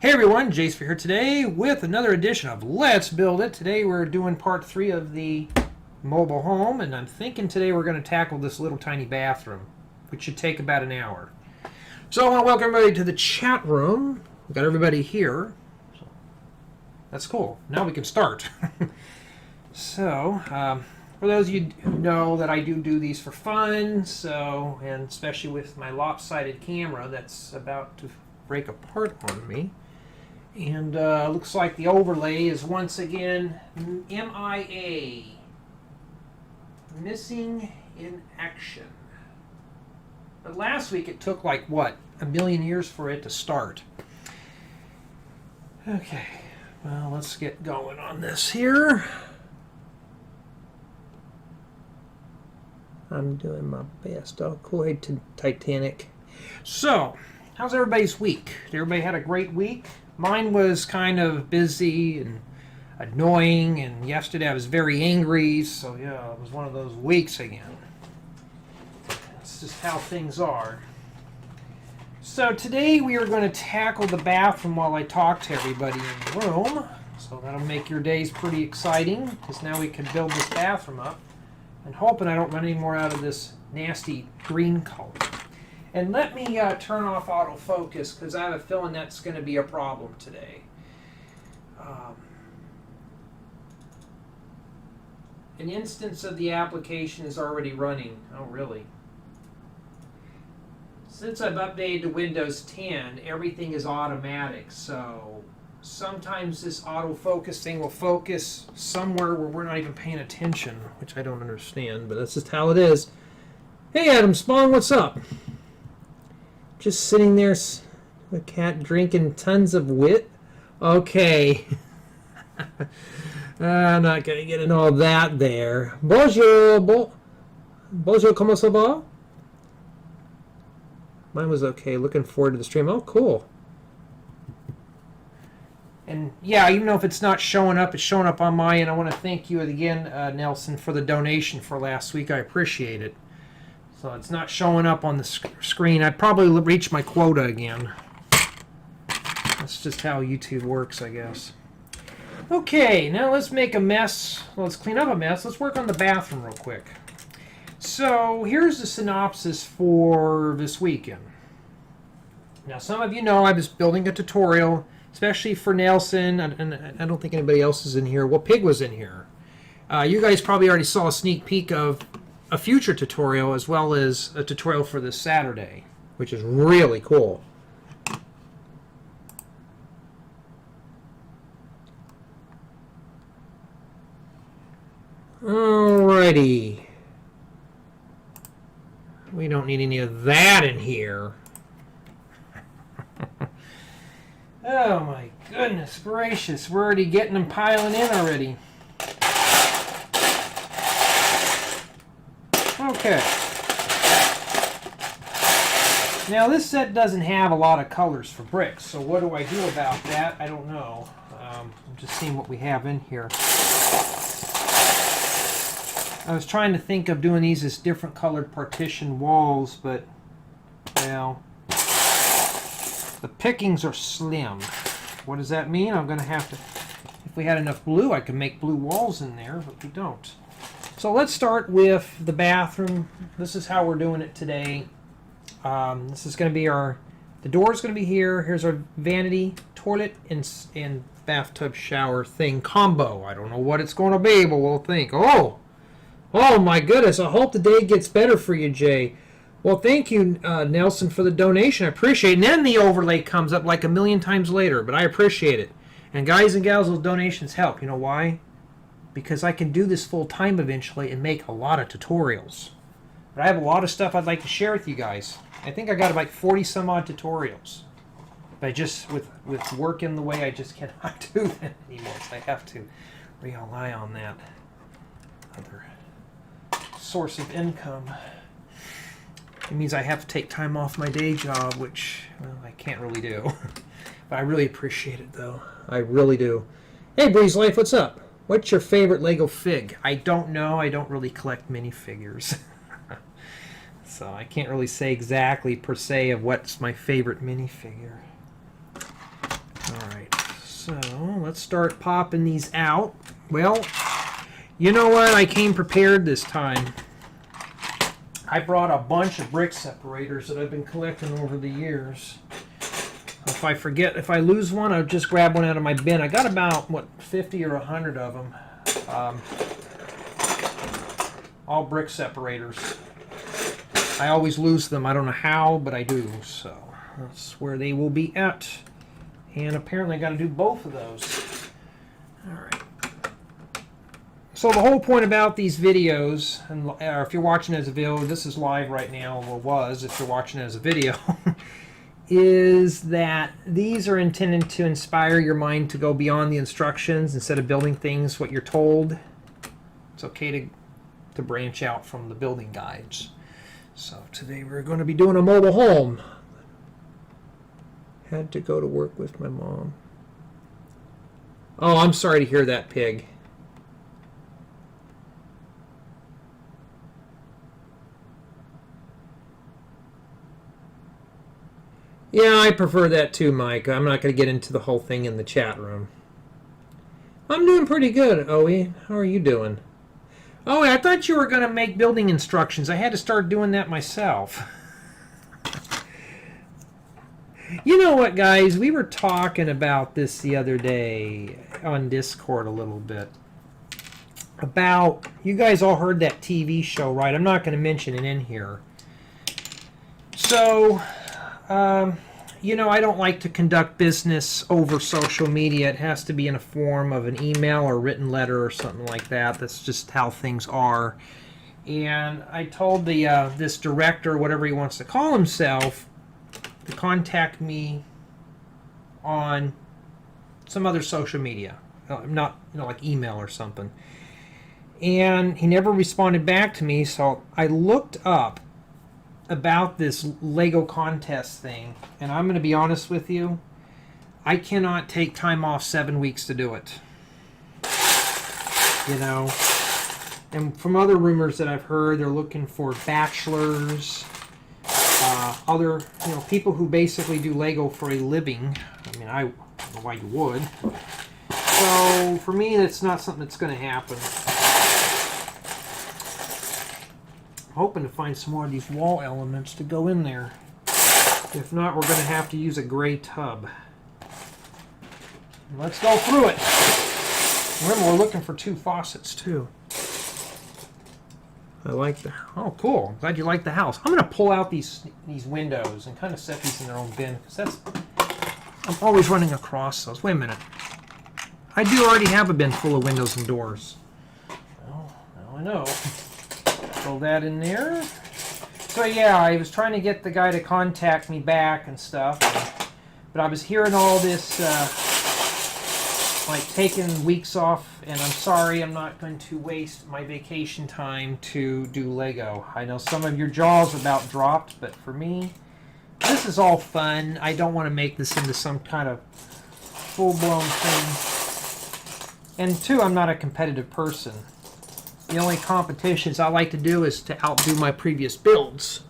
Hey everyone, Jace here today with another edition of Let's Build It. Today we're doing part 3 of the mobile home, and I'm thinking today we're going to tackle this little tiny bathroom, which should take about an hour. So I want to welcome everybody to the chat room. We've got everybody here. So that's cool. Now we can start. So, for those of you who know that I do these for fun, and especially with my lopsided camera that's about to break apart on me. And looks like the overlay is once again MIA, missing in action. But last week it took like, what, a million years for it to start. Okay, well, let's get going on this here. I'm doing my best. Oh, cool, Titanic. So, how's everybody's week? Everybody had a great week? Mine was kind of busy and annoying, and yesterday I was very angry, so yeah, it was one of those weeks again. That's just how things are. So today we are going to tackle the bathroom while I talk to everybody in the room. So that'll make your days pretty exciting, because now we can build this bathroom up. And hoping I don't run any more out of this nasty green color. And let me turn off autofocus, because I have a feeling that's going to be a problem today. An instance of the application is already running. Oh, really? Since I've updated to Windows 10, everything is automatic. So sometimes this autofocus thing will focus somewhere where we're not even paying attention, which I don't understand, but that's just how it is. Hey, Adam Spong, what's up? Just sitting there, a cat drinking tons of wit. Okay. I'm not going to get into all that there. Bonjour. Bonjour, comment ça va? Mine was okay. Looking forward to the stream. Oh, cool. And yeah, even though if it's not showing up, it's showing up on my end. I want to thank you again, Nelson, for the donation for last week. I appreciate it. So it's not showing up on the screen. I'd probably reach my quota again. That's just how YouTube works, I guess. Okay, now let's make a mess. Well, let's clean up a mess. Let's work on the bathroom real quick. So here's the synopsis for this weekend. Now, some of you know I was building a tutorial, especially for Nelson, and I don't think anybody else is in here. Well, Pig was in here. You guys probably already saw a sneak peek of a future tutorial, as well as a tutorial for this Saturday, which is really cool. Alrighty. We don't need any of that in here. Oh my goodness gracious, we're already getting them piling in already. Okay. Now this set doesn't have a lot of colors for bricks, so what do I do about that? I don't know. I'm just seeing what we have in here. I was trying to think of doing these as different colored partition walls, but, well, the pickings are slim. What does that mean? I'm going to have to, if we had enough blue, I could make blue walls in there, but we don't. So let's start with the bathroom. This is how we're doing it today. This is going to be the door is going to be here. Here's our vanity, toilet, and bathtub shower thing combo. I don't know what it's going to be, but we'll think. Oh my goodness, I hope the day gets better for you, Jay. Well, thank you, Nelson, for the donation. I appreciate it. And then the overlay comes up like a million times later, but I appreciate it. And guys and gals, those donations help. You know why? Because I can do this full time eventually and make a lot of tutorials. But I have a lot of stuff I'd like to share with you guys. I think I got about 40 some odd tutorials. But just with work in the way, I just cannot do that anymore. So I have to rely on that other source of income. It means I have to take time off my day job, which, well, I can't really do. But I really appreciate it, though. I really do. Hey, Breeze Life, what's up? What's your favorite Lego fig? I don't know. I don't really collect minifigures. So I can't really say exactly per se of what's my favorite minifigure. let's start popping these out. Well, you know what? I came prepared this time. I brought a bunch of brick separators that I've been collecting over the years. If I lose one, I'll just grab one out of my bin. I got about, what, 50 or 100 of them. All brick separators. I always lose them. I don't know how, but I do. So that's where they will be at. And apparently I got to do both of those. All right. So the whole point about these videos, and if you're watching as a video, this is live right now, or was if you're watching as a video, is that these are intended to inspire your mind to go beyond the instructions instead of building things what you're told. It's okay to branch out from the building guides. So today we're going to be doing a mobile home. Had to go to work with my mom. Oh, I'm sorry to hear that, pig. Yeah, I prefer that too, Mike. I'm not going to get into the whole thing in the chat room. I'm doing pretty good, Owie. How are you doing? Oh, I thought you were going to make building instructions. I had to start doing that myself. You know what, guys? We were talking about this the other day on Discord a little bit. About, you guys all heard that TV show, right? I'm not going to mention it in here. So... you know, I don't like to conduct business over social media. It has to be in a form of an email or written letter or something like that. That's just how things are. And I told this director, whatever he wants to call himself, to contact me on some other social media, not like email or something. And he never responded back to me, so I looked up about this Lego contest thing, and I'm going to be honest with you, I cannot take time off 7 weeks to do it. You know, and from other rumors that I've heard, they're looking for bachelors, other, you know, people who basically do Lego for a living. I mean, I don't know why you would. So for me, that's not something that's going to happen. Hoping to find some more of these wall elements to go in there. If not, we're going to have to use a gray tub. Let's go through it. Remember, we're looking for 2 faucets too. I like the... Oh, cool. I'm glad you like the house. I'm going to pull out these windows and kind of set these in their own bin, because that's... I'm always running across those. Wait a minute. I do already have a bin full of windows and doors. Well, now I know. Throw that in there. So yeah, I was trying to get the guy to contact me back and stuff, but I was hearing all this like taking weeks off, and I'm sorry, I'm not going to waste my vacation time to do Lego. I know some of your jaws about dropped, but for me, this is all fun. I don't want to make this into some kind of full-blown thing. And two, I'm not a competitive person. The only competitions I like to do is to outdo my previous builds.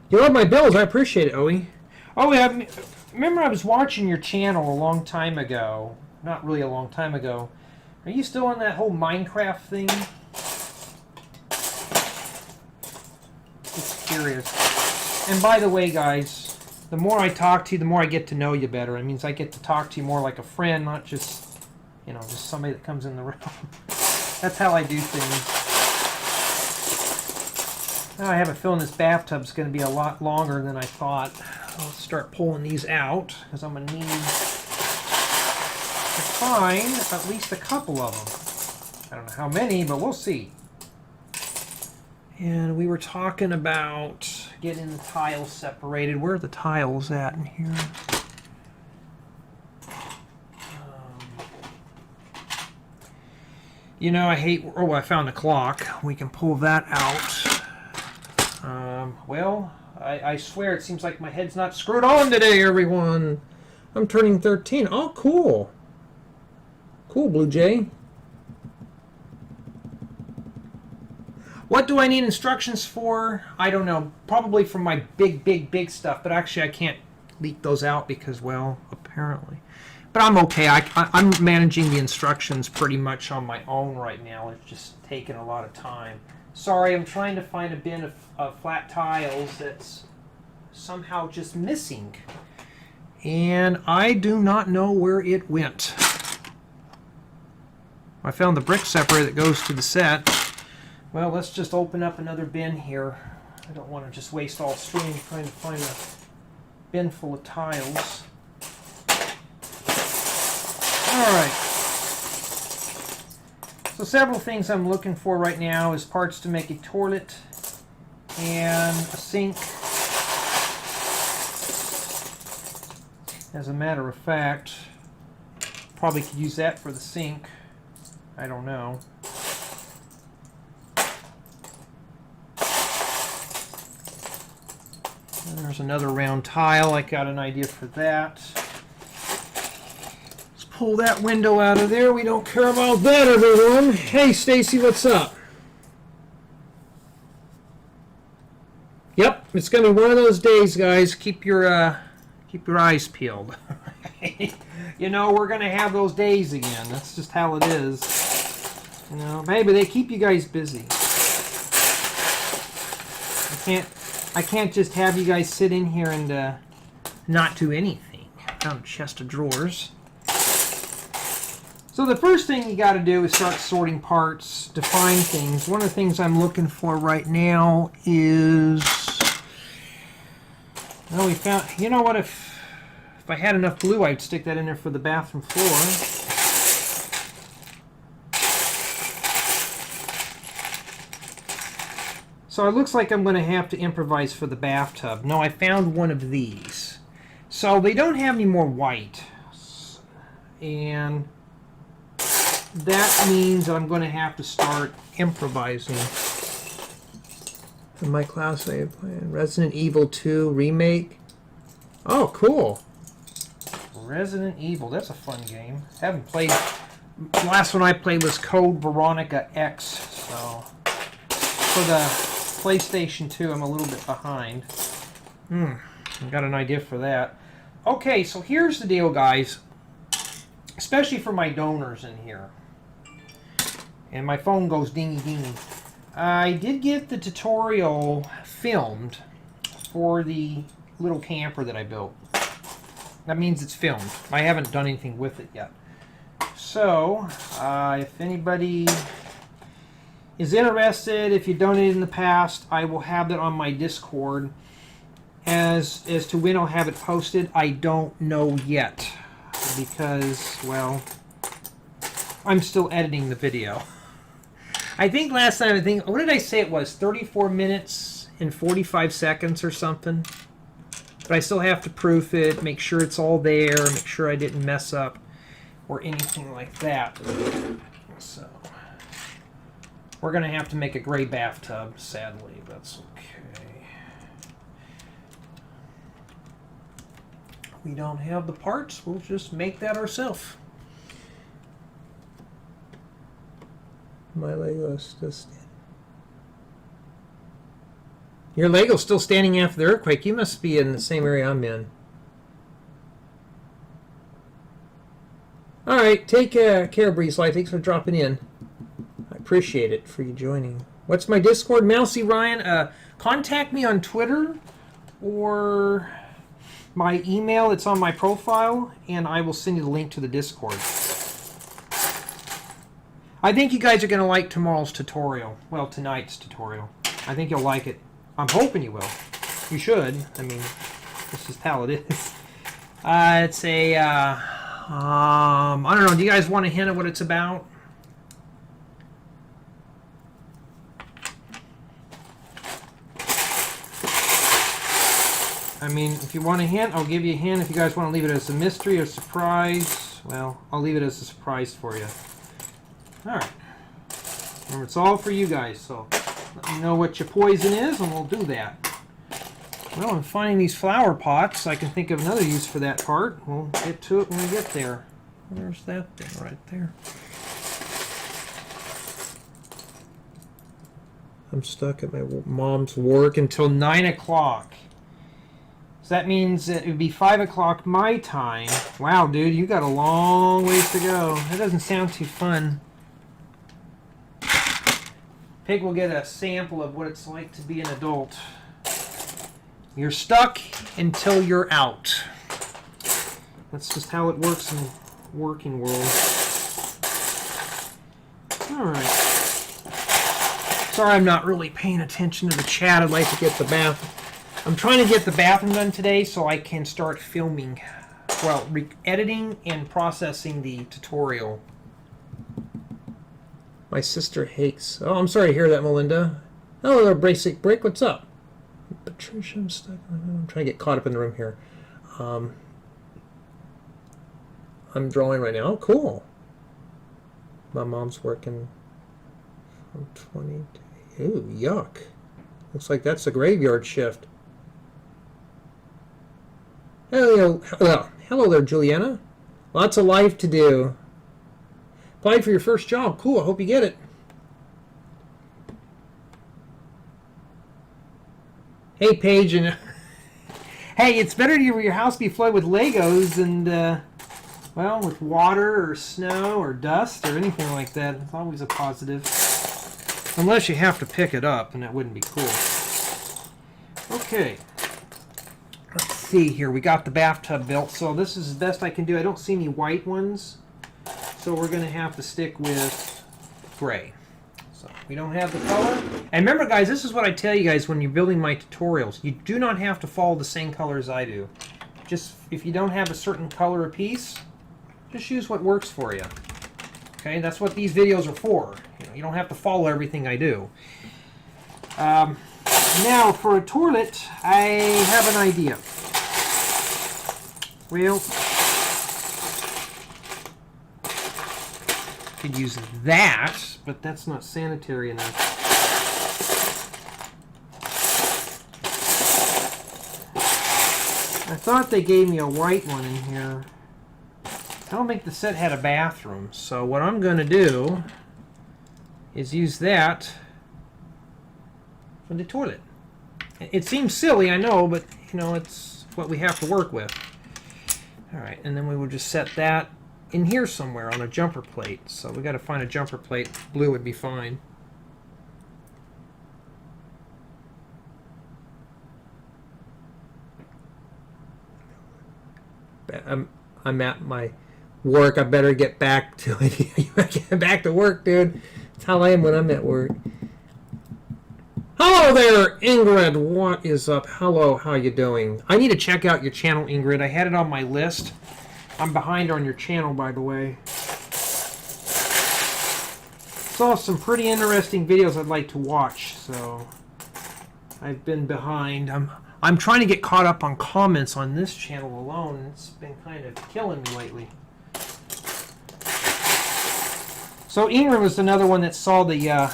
You love my builds, I appreciate it, Owie. Oh, yeah, remember I was watching your channel a long time ago. Not really a long time ago. Are you still on that whole Minecraft thing? Just curious. And by the way, guys, the more I talk to you, the more I get to know you better. It means I get to talk to you more like a friend, not just, you know, just somebody that comes in the room. That's how I do things. Now I have a feeling this bathtub's going to be a lot longer than I thought. I'll start pulling these out, because I'm going to need to find at least a couple of them. I don't know how many, but we'll see. And we were talking about getting the tiles separated. Where are the tiles at in here? You know, I hate... Oh, I found a clock. We can pull that out. Well, I swear it seems like my head's not screwed on today, everyone. I'm turning 13. Oh, cool. Cool, Blue Jay. What do I need instructions for? I don't know. Probably for my big stuff. But actually, I can't leak those out because, well, apparently apparently. But I'm okay. I'm managing the instructions pretty much on my own right now. It's just taking a lot of time. Sorry, I'm trying to find a bin of flat tiles that's somehow just missing. And I do not know where it went. I found the brick separator that goes to the set. Well, let's just open up another bin here. I don't want to just waste all stream trying to find a bin full of tiles. Alright. So several things I'm looking for right now is parts to make a toilet and a sink. As a matter of fact, probably could use that for the sink. I don't know. And there's another round tile. I got an idea for that. Let's pull that window out of there. We don't care about that, everyone. Hey, Stacy, what's up? Yep, it's going to be one of those days, guys. Keep your eyes peeled. You know, we're going to have those days again. That's just how it is. You know, maybe they keep you guys busy. I can't just have you guys sit in here and not do anything. Found a chest of drawers. So the first thing you got to do is start sorting parts, define things. One of the things I'm looking for right now is, well, we found, you know what, if I had enough glue, I'd stick that in there for the bathroom floor. So it looks like I'm going to have to improvise for the bathtub. No, I found one of these. So they don't have any more white. And that means that I'm going to have to start improvising. In my class, I had played Resident Evil 2 Remake. Oh, cool. Resident Evil, that's a fun game. Haven't played. The last one I played was Code Veronica X. So for the PlayStation 2, I'm a little bit behind. I've got an idea for that. Okay, so here's the deal, guys. Especially for my donors in here. And my phone goes dingy dingy. I did get the tutorial filmed for the little camper that I built. That means it's filmed. I haven't done anything with it yet. So, if anybody is interested, if you donated in the past, I will have that on my Discord. As to when I'll have it posted, I don't know yet. Because, well, I'm still editing the video. I think last time, what did I say it was? 34 minutes and 45 seconds or something? But I still have to proof it, make sure it's all there, make sure I didn't mess up or anything like that. So we're going to have to make a gray bathtub, sadly. That's okay. We don't have the parts. We'll just make that ourselves. My Lego's still standing. Your Lego's still standing after the earthquake. You must be in the same area I'm in. All right, take care, Breeze Life. Thanks for dropping in. I appreciate it for you joining. What's my Discord? Mousy Ryan. Contact me on Twitter or my email. It's on my profile, and I will send you the link to the Discord. I think you guys are going to like tomorrow's tutorial. Well, tonight's tutorial. I think you'll like it. I'm hoping you will. You should. I mean, this is how it is. It's a, I don't know. Do you guys want to hint at what it's about? I mean, if you want a hint, I'll give you a hint. If you guys want to leave it as a mystery or surprise, well, I'll leave it as a surprise for you. Alright. Remember, it's all for you guys, so let me know what your poison is, and we'll do that. Well, I'm finding these flower pots. I can think of another use for that part. We'll get to it when we get there. Where's that thing right there? I'm stuck at my mom's work until 9 o'clock. So that means it would be 5 o'clock my time. Wow, dude, you got a long ways to go. That doesn't sound too fun. Pig will get a sample of what it's like to be an adult. You're stuck until you're out. That's just how it works in the working world. Alright. Sorry I'm not really paying attention to the chat. I'd like to get the bath. I'm trying to get the bathroom done today so I can start filming. Well, editing and processing the tutorial. My sister hates... Oh, I'm sorry to hear that, Melinda. Oh, little basic break. What's up? Patricia, I'm stuck. I'm trying to get caught up in the room here. I'm drawing right now. Oh, cool. My mom's working from 20 to... Ooh, yuck. Looks like that's a graveyard shift. Hello there, Juliana. Lots of life to do. Applied for your first job. Cool, I hope you get it. Hey, Paige, and hey, it's better to your house be flooded with Legos and, well, with water or snow or dust or anything like that. It's always a positive. Unless you have to pick it up, and that wouldn't be cool. Okay. Let's see here. We got the bathtub built, so this is the best I can do. I don't see any white ones, so we're going to have to stick with gray. So we don't have the color. And remember, guys, this is what I tell you guys when you're building my tutorials. You do not have to follow the same color as I do. Just if you don't have a certain color or piece, just use what works for you. Okay, that's what these videos are for. You don't have to follow everything I do. Now, for a toilet, I have an idea. Well, could use that, but that's not sanitary enough. I thought they gave me a white one in here. I don't think the set had a bathroom, so what I'm going to do is use that for the toilet. It seems silly, I know, but you know, it's what we have to work with. Alright, and then we will just set that in here somewhere on a jumper plate. So we got to find a jumper plate. Blue would be fine. I'm at my work. I better get back to it. Get back to work, dude. That's how I am when I'm at work. Hello there, Ingrid. What is up? Hello, how you doing? I need to check out your channel, Ingrid. I had it on my list. I'm behind on your channel, by the way. Saw some pretty interesting videos I'd like to watch, so I've been behind. I'm trying to get caught up on comments on this channel alone. It's been kind of killing me lately. So Ingrid was another one that saw the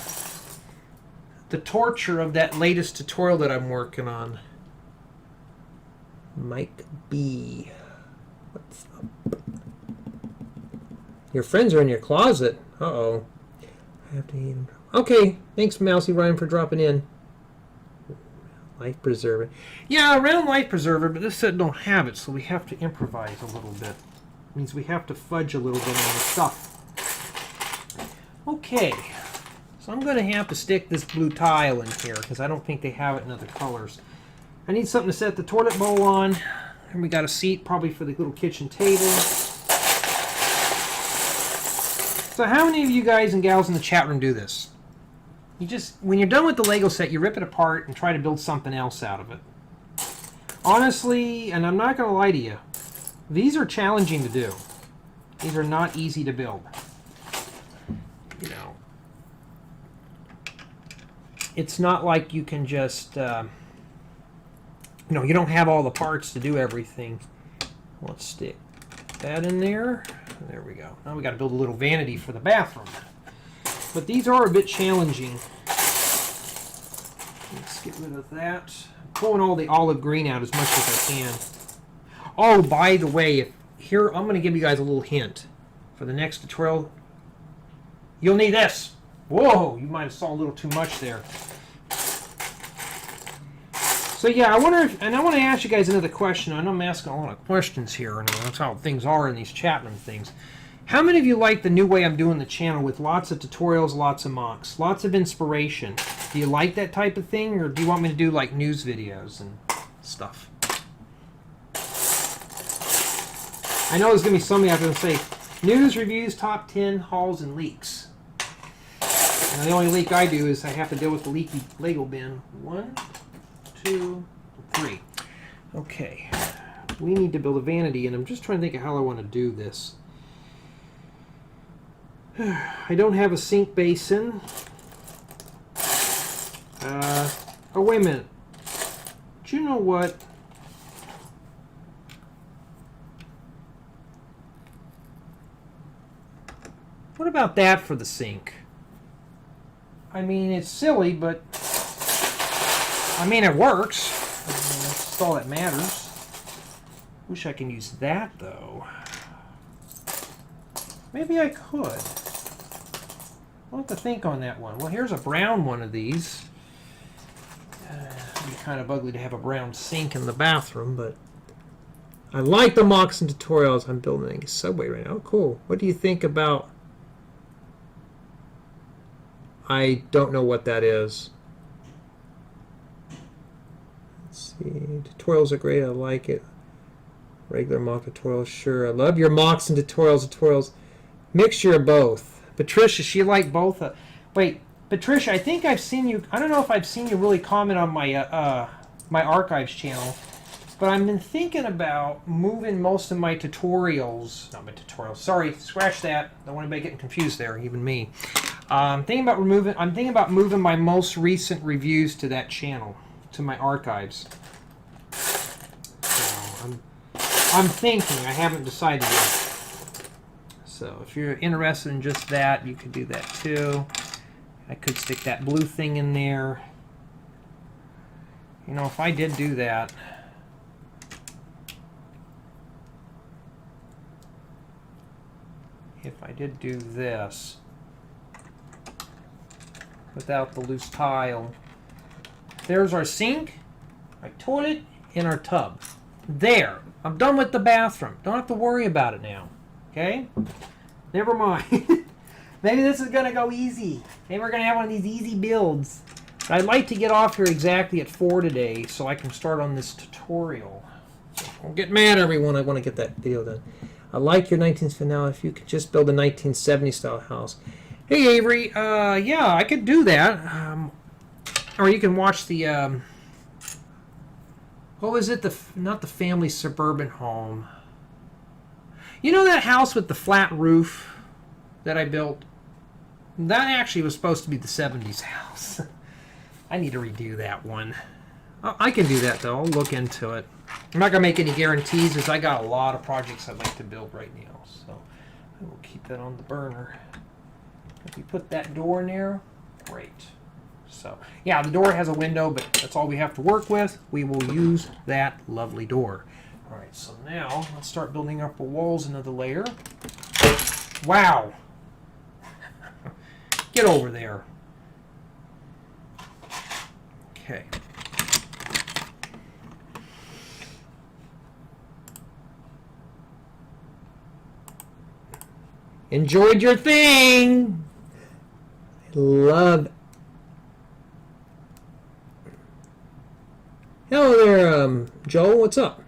torture of that latest tutorial that I'm working on. Mike B. What's up? Your friends are in your closet. Uh-oh. I have to eat them. Okay. Thanks, Mousy Ryan, for dropping in. Life preserver. Yeah, around life preserver, but this set don't have it, so we have to improvise a little bit. It means we have to fudge a little bit on the stuff. Okay. So I'm going to have to stick this blue tile in here because I don't think they have it in other colors. I need something to set the toilet bowl on. And we got a seat probably for the little kitchen table. So how many of you guys and gals in the chat room do this? You just, when you're done with the Lego set, you rip it apart and try to build something else out of it. Honestly, and I'm not going to lie to you, these are challenging to do. These are not easy to build. You know. It's not like you can just, you know, you don't have all the parts to do everything. Let's stick that in there. There we go. Now we got to build a little vanity for the bathroom. But these are a bit challenging. Let's get rid of that. I'm pulling all the olive green out as much as I can. Oh, by the way, here I'm going to give you guys a little hint. For the next tutorial, you'll need this. Whoa, you might have saw a little too much there. So yeah, I wonder if, and I want to ask you guys another question. I know I'm asking a lot of questions here, and that's how things are in these chat room things. How many of you like the new way I'm doing the channel with lots of tutorials, lots of mocks, lots of inspiration? Do you like that type of thing, or do you want me to do like news videos and stuff? I know there's going to be somebody out there going to say, news, reviews, top 10, hauls, and leaks. And the only leak I do is I have to deal with the leaky Lego bin. 1, 2, 3. Okay. We need to build a vanity, and I'm just trying to think of how I want to do this. I don't have a sink basin. Oh, wait a minute. Do you know what? What about that for the sink? I mean, it's silly, but I mean, it works. That's all that matters. Wish I can use that, though. Maybe I could. I'll have to think on that one. Well, here's a brown one of these. It'd be kind of ugly to have a brown sink in the bathroom, but I like the mocks and tutorials. I'm building a subway right now. Oh, cool. What do you think about... I don't know what that is. Let's see. Tutorials are great. I like it. Regular mock tutorials, sure. I love your mocks and tutorials. Mixture of both. Patricia, she liked both. Wait, Patricia, I think I've seen you. I don't know if I've seen you really comment on my my archives channel, but I've been thinking about moving most of my tutorials. Not my tutorials. Sorry, scratch that. Don't want anybody getting confused there, even me. I'm thinking about moving my most recent reviews to that channel, to my archives. So I'm thinking. I haven't decided yet. So if you're interested in just that, you could do that too. I could stick that blue thing in there. You know, if I did do that, if I did do this without the loose tile, there's our sink, our toilet, and our tub. There. I'm done with the bathroom. Don't have to worry about it now. Okay? Never mind. Maybe this is going to go easy. Maybe we're going to have one of these easy builds. But I'd like to get off here exactly at 4 today so I can start on this tutorial. So don't get mad, everyone. I want to get that video done. I like your 19th finale. If you could just build a 1970 style house. Hey, Avery. Yeah, I could do that. Or you can watch the... what was it? Not the family suburban home. You know that house with the flat roof that I built? That actually was supposed to be the 70s house. I need to redo that one. I can do that, though. I'll look into it. I'm not going to make any guarantees, as I got a lot of projects I'd like to build right now. So I will keep that on the burner. If we put that door in there, great. So, yeah, the door has a window, but that's all we have to work with. We will use that lovely door. All right, so now let's start building up the walls, another layer. Wow. Get over there. Okay. Enjoyed your thing. I love. Hello there, Joel. What's up?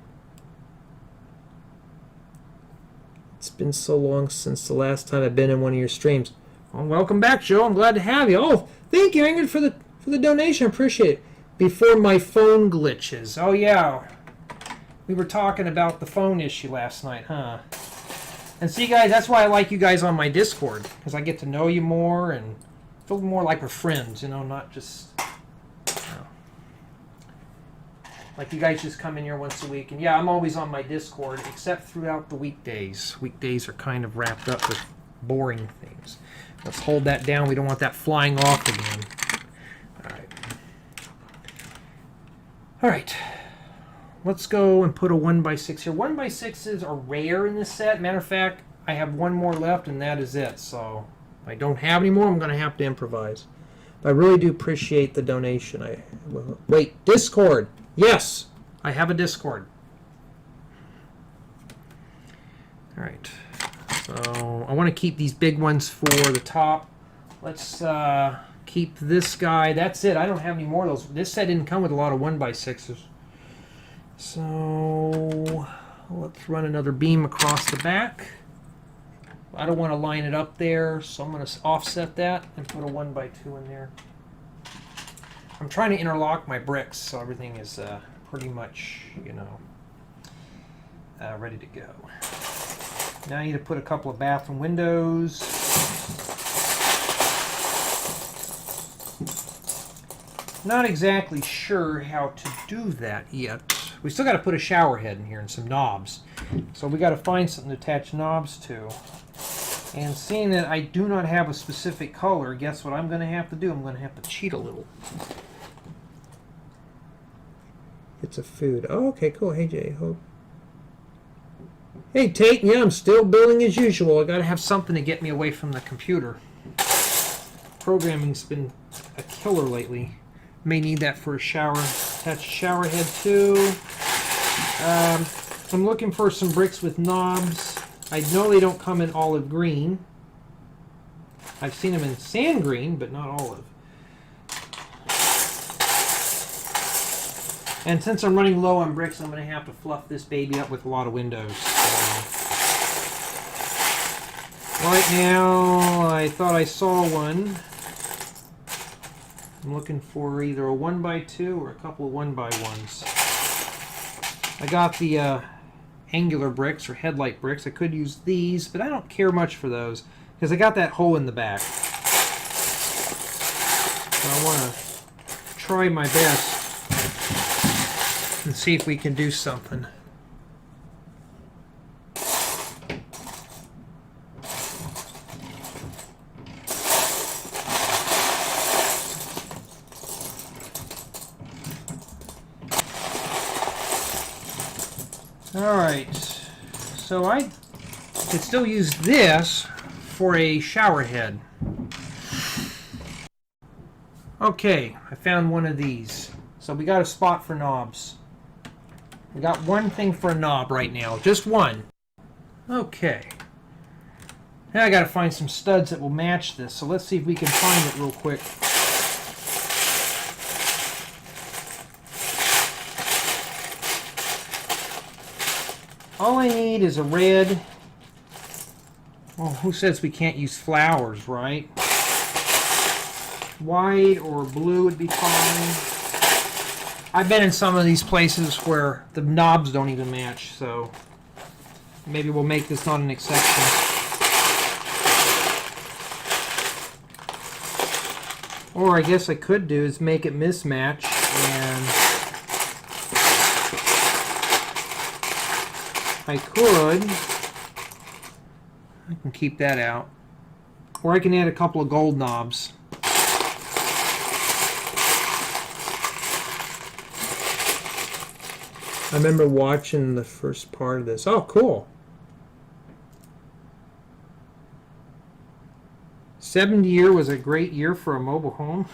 It's been so long since the last time I've been in one of your streams. Well, welcome back, Joe. I'm glad to have you. Oh, thank you, Ingrid, for the donation. I appreciate it. Before my phone glitches. Oh yeah, we were talking about the phone issue last night, huh? And see, guys, that's why I like you guys on my Discord, because I get to know you more and feel more like we're friends. You know, not just. Like you guys just come in here once a week. And yeah, I'm always on my Discord, except throughout the weekdays. Weekdays are kind of wrapped up with boring things. Let's hold that down. We don't want that flying off again. All right. All right. Let's go and put a 1x6 here. 1x6s are rare in this set. Matter of fact, I have one more left, and that is it. So if I don't have any more, I'm going to have to improvise. But I really do appreciate the donation. Wait, Discord. Yes, I have a Discord. All right. So I want to keep these big ones for the top. Let's keep this guy. That's it. I don't have any more of those. This set didn't come with a lot of 1x6s. So let's run another beam across the back. I don't want to line it up there, so I'm going to offset that and put a 1x2 in there. I'm trying to interlock my bricks so everything is pretty much, you know, ready to go. Now I need to put a couple of bathroom windows. Not exactly sure how to do that yet. We still got to put a shower head in here and some knobs. So we got to find something to attach knobs to. And seeing that I do not have a specific color, guess what I'm going to have to do? I'm going to have to cheat a little. It's a food. Oh, okay, cool. Hey, Jay. Hope. Hey, Tate. Yeah, I'm still building as usual. I got to have something to get me away from the computer. Programming's been a killer lately. May need that for a shower. Attach a shower head too. I'm looking for some bricks with knobs. I know they don't come in olive green. I've seen them in sand green, but not olive. And since I'm running low on bricks, I'm going to have to fluff this baby up with a lot of windows. Right now, I thought I saw one. I'm looking for either a 1x2 or a couple of 1x1s. I got the angular bricks or headlight bricks. I could use these, but I don't care much for those because I got that hole in the back. So I want to try my best and see if we can do something. Alright, so I could still use this for a shower head. Okay, I found one of these. So we got a spot for knobs. We got one thing for a knob right now, just one. Okay. Now I gotta find some studs that will match this, so let's see if we can find it real quick. All I need is a red. Well, who says we can't use flowers, right? White or blue would be fine. I've been in some of these places where the knobs don't even match, so maybe we'll make this not an exception. Or I guess I could do is make it mismatch and I can keep that out. Or I can add a couple of gold knobs. I remember watching the first part of this. Oh, cool. 70 year was a great year for a mobile home.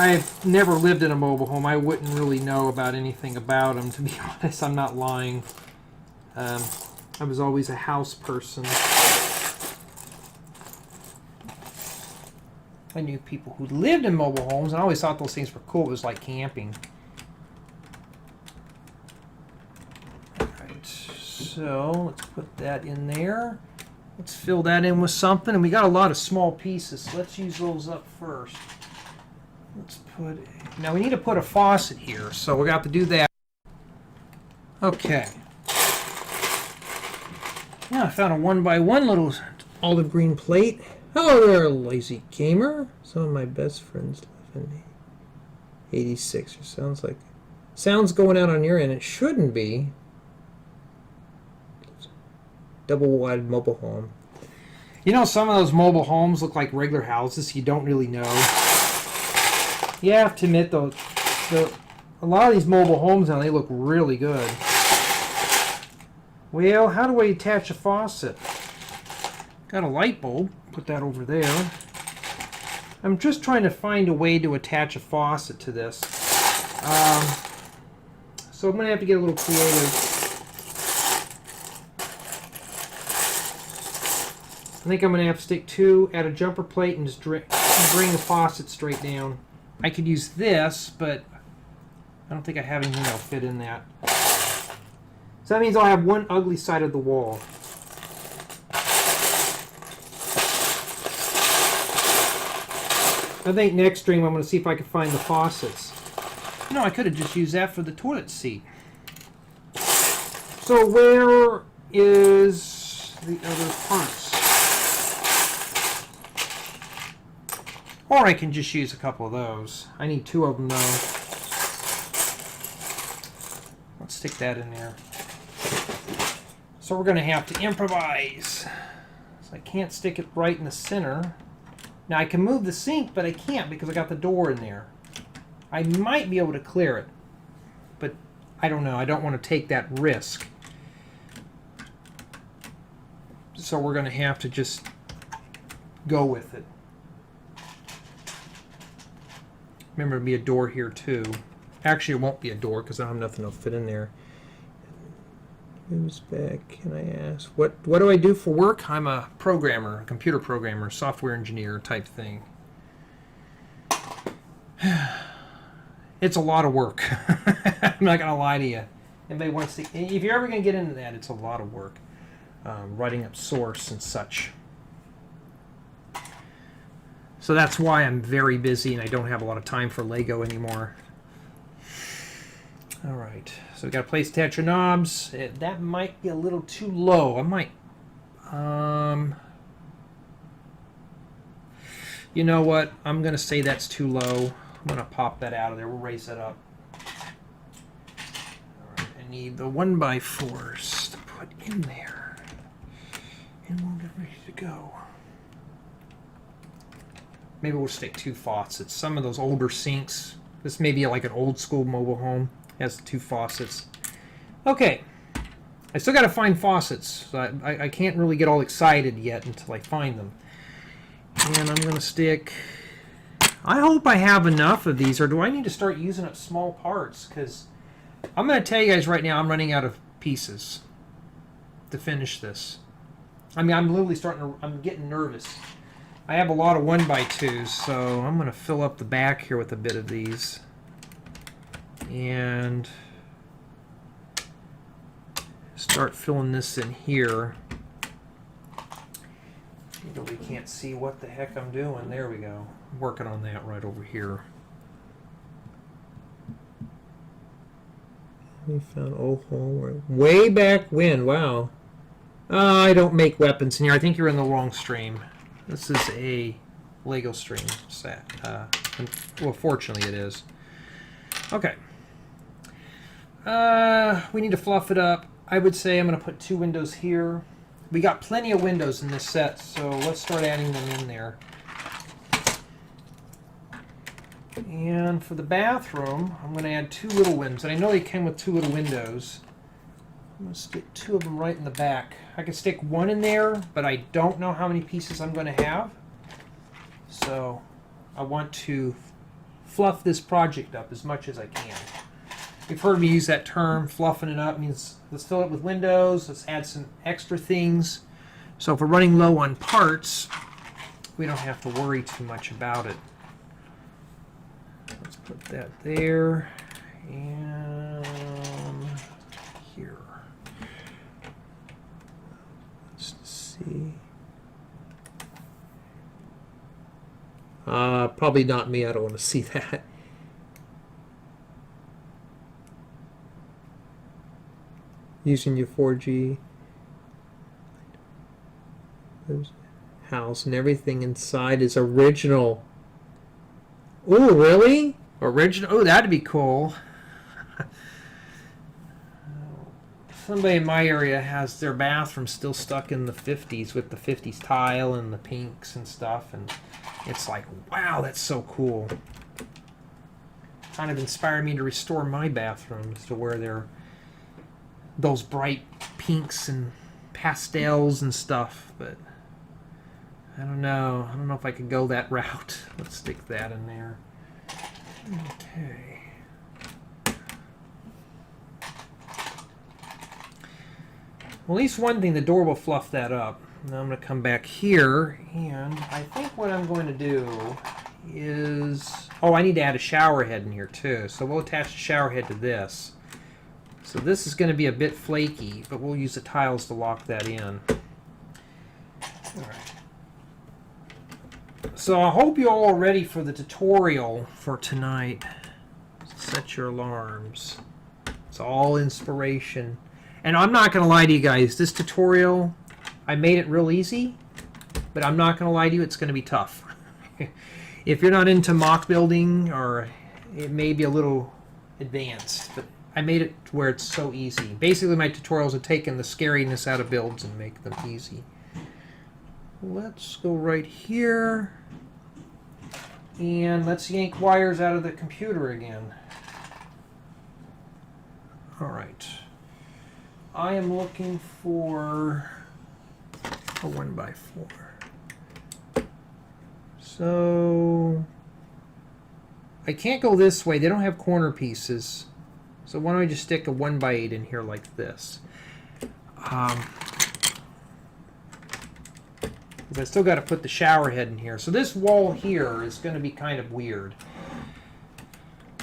I've never lived in a mobile home. I wouldn't really know about anything about them, to be honest. I'm not lying. I was always a house person. I knew people who lived in mobile homes, and I always thought those things were cool. It was like camping. Alright, so let's put that in there. Let's fill that in with something. And we got a lot of small pieces, so let's use those up first. Let's put, now we need to put a faucet here, so we're going to have to do that. Okay. Now I found a 1x1 little olive green plate. Hello there, lazy gamer. Some of my best friends live in 86. Sounds like sounds going out on your end. It shouldn't be. Double wide mobile home. You know, some of those mobile homes look like regular houses. You don't really know. You have to admit, though, a lot of these mobile homes now, they look really good. Well, how do I attach a faucet? Got a light bulb. Put that over there. I'm just trying to find a way to attach a faucet to this. So I'm going to have to get a little creative. I think I'm going to have to stick two at a jumper plate and just bring the faucet straight down. I could use this, but I don't think I have anything that'll fit in that. So that means I'll have one ugly side of the wall. I think next stream I'm going to see if I can find the faucets. No, I could have just used that for the toilet seat. So where is the other parts? Or I can just use a couple of those. I need two of them though. Let's stick that in there. So we're going to have to improvise. So I can't stick it right in the center. Now I can move the sink, but I can't because I got the door in there. I might be able to clear it, but I don't know. I don't want to take that risk. So we're going to have to just go with it. Remember, it'll be a door here too. Actually, it won't be a door because I don't have nothing to fit in there. Who's back? Can I ask? What do I do for work? I'm a programmer, a computer programmer, software engineer type thing. It's a lot of work. I'm not going to lie to you. Anybody wants to? If you're ever going to get into that, it's a lot of work. Writing up source and such. So that's why I'm very busy and I don't have a lot of time for Lego anymore. All right, so we got a place to attach your knobs. That might be a little too low. I might, you know what? I'm gonna say that's too low. I'm gonna pop that out of there. We'll raise that up. All right, I need the 1x4s to put in there, and we'll get ready to go. Maybe we'll stick two faucets. Some of those older sinks. This may be like an old school mobile home. Has two faucets. Okay, I still got to find faucets. So I can't really get all excited yet until I find them. And I'm going to stick... I hope I have enough of these, or do I need to start using up small parts? Because I'm going to tell you guys right now, I'm running out of pieces to finish this. I mean, I'm literally I'm getting nervous. I have a lot of 1x2s, so I'm going to fill up the back here with a bit of these. And start filling this in here. You really can't see what the heck I'm doing. There we go. I'm working on that right over here. We found old hole way back when. Wow. I don't make weapons in here. I think you're in the wrong stream. This is a Lego stream set. Well, fortunately it is. Okay. We need to fluff it up. I would say I'm going to put two windows here. We got plenty of windows in this set, so let's start adding them in there. And for the bathroom, I'm going to add two little windows. And I know they came with two little windows. I'm going to stick two of them right in the back. I can stick one in there, but I don't know how many pieces I'm going to have. So I want to fluff this project up as much as I can. You've heard me use that term, fluffing it up. Means let's fill it with windows, let's add some extra things. So if we're running low on parts, we don't have to worry too much about it. Let's put that there and here. Let's see. Probably not me. I don't want to see that. Using your 4G house and everything inside is original. Oh, really? Original? Oh, that'd be cool. Somebody in my area has their bathroom still stuck in the 50s with the 50s tile and the pinks and stuff, and it's like, wow, that's so cool. Kind of inspired me to restore my bathrooms to where they're those bright pinks and pastels and stuff, but I don't know. I don't know if I could go that route. Let's stick that in there. Okay. Well, at least one thing, the door will fluff that up. Now I'm going to come back here, and I think what I'm going to do is... Oh, I need to add a shower head in here too. So we'll attach the shower head to this. So this is going to be a bit flaky, but we'll use the tiles to lock that in. All right. So I hope you're all ready for the tutorial for tonight. Set your alarms. It's all inspiration. And I'm not going to lie to you guys, this tutorial, I made it real easy, but I'm not going to lie to you, it's going to be tough. If you're not into mock building, or it may be a little advanced, but I made it to where it's so easy. Basically, my tutorials have taken the scariness out of builds and make them easy. Let's go right here, and let's yank wires out of the computer again. All right. I am looking for a 1x4. So I can't go this way. They don't have corner pieces. So why don't I just stick a 1x8 in here like this? I still got to put the shower head in here. So this wall here is going to be kind of weird.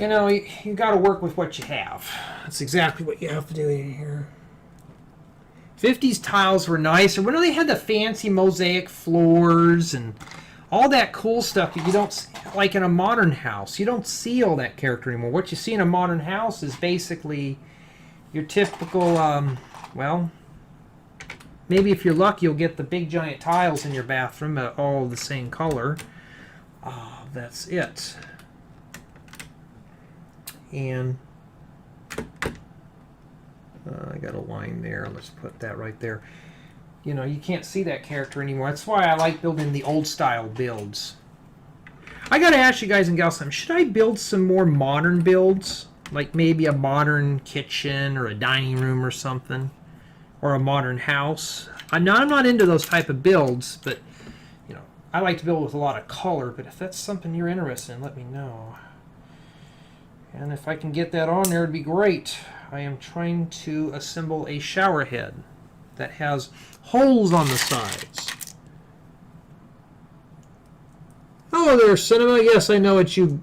You know, you got to work with what you have. That's exactly what you have to do in here. 50s tiles were nicer. When they had the fancy mosaic floors and all that cool stuff that you don't see, like in a modern house. You don't see all that character anymore. What you see in a modern house is basically your typical, well, maybe if you're lucky, you'll get the big giant tiles in your bathroom all the same color. That's it. And I got a line there. Let's put that right there. You know, you can't see that character anymore. That's why I like building the old style builds. I gotta ask you guys and gals something. Should I build some more modern builds? Like maybe a modern kitchen or a dining room or something? Or a modern house? I'm not into those type of builds, but you know, I like to build with a lot of color. But if that's something you're interested in, let me know. And if I can get that on there, it'd be great. I am trying to assemble a shower head that has holes on the sides. Hello there, Cinema. Yes, I know it's you.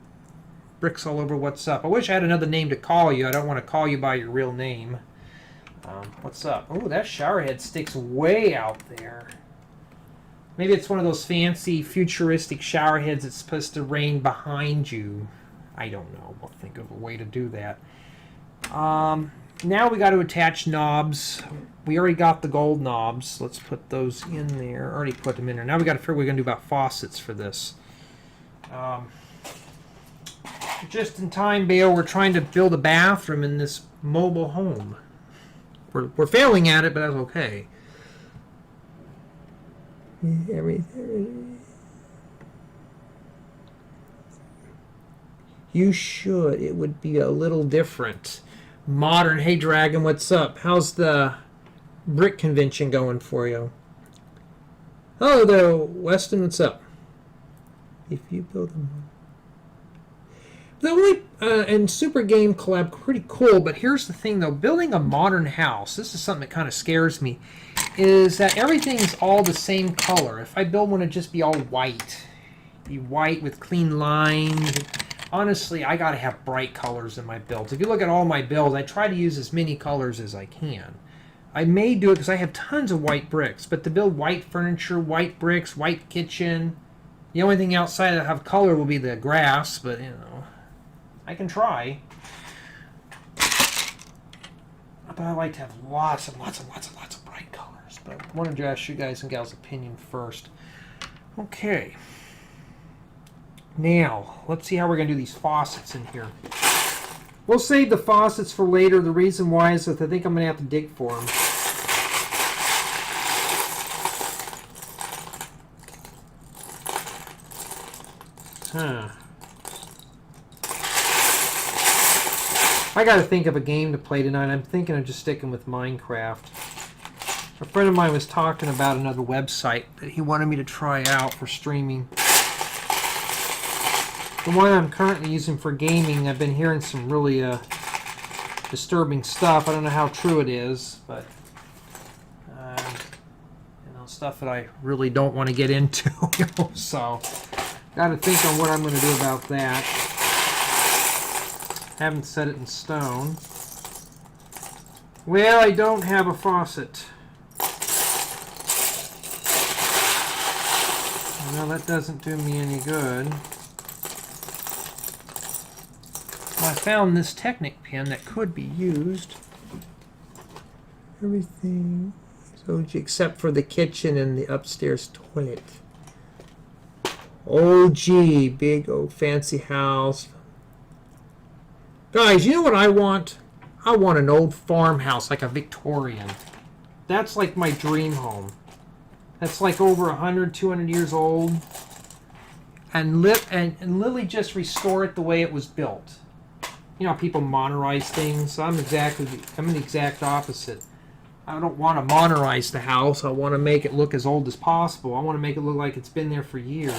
Bricks all over. What's up? I wish I had another name to call you. I don't want to call you by your real name. What's up? Oh, that shower head sticks way out there. Maybe it's one of those fancy futuristic shower heads that's supposed to rain behind you. I don't know. We'll think of a way to do that. Now we got to attach knobs. We already got the gold knobs. Let's put those in there. Already put them in there. Now we got to figure what we're going to do about faucets for this. Just in time, Bale. We're trying to build a bathroom in this mobile home. We're failing at it, but that's okay. You should. It would be a little different. Modern. Hey, Dragon, what's up? How's the brick convention going for you? Hello there, Weston. What's up? If you build them. The only and Super Game Collab, pretty cool. But here's the thing, though. Building a modern house, this is something that kind of scares me, is that everything's all the same color. If I build one, it'd just be all white. Be white with clean lines. Honestly, I gotta have bright colors in my builds. If you look at all my builds, I try to use as many colors as I can. I may do it because I have tons of white bricks, but to build white furniture, white bricks, white kitchen, the only thing outside that have color will be the grass, but you know, I can try. But I like to have lots of bright colors. But I wanted to ask you guys and gals' opinion first. Okay. Now, let's see how we're going to do these faucets in here. We'll save the faucets for later. The reason why is that I think I'm going to have to dig for them. I got to think of a game to play tonight. I'm thinking of just sticking with Minecraft. A friend of mine was talking about another website that he wanted me to try out for streaming. The one I'm currently using for gaming, I've been hearing some really disturbing stuff. I don't know how true it is, but you know, stuff that I really don't want to get into. So, got to think on what I'm going to do about that. Haven't set it in stone. Well, I don't have a faucet. Well, that doesn't do me any good. Well, I found this Technic pen that could be used. Everything is OG except for the kitchen and the upstairs toilet. OG, big old fancy house. Guys, you know what I want? I want an old farmhouse, like a Victorian. That's like my dream home. That's like over 100, 200 years old. And literally just restore it the way it was built. You know, people monerize things. I'm the exact opposite. I don't want to monerize the house. I want to make it look as old as possible. I want to make it look like it's been there for years.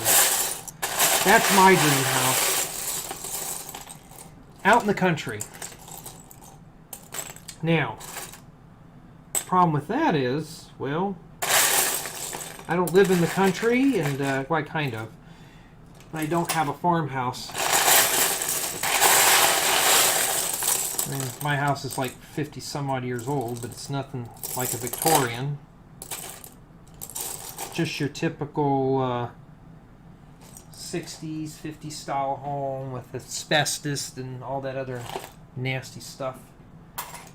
That's my dream house. Out in the country. Now, the problem with that is, well, I don't live in the country, and, well, I kind of. But I don't have a farmhouse. I mean, my house is like 50 some odd years old, but it's nothing like a Victorian. Just your typical 60s, 50s style home with asbestos and all that other nasty stuff.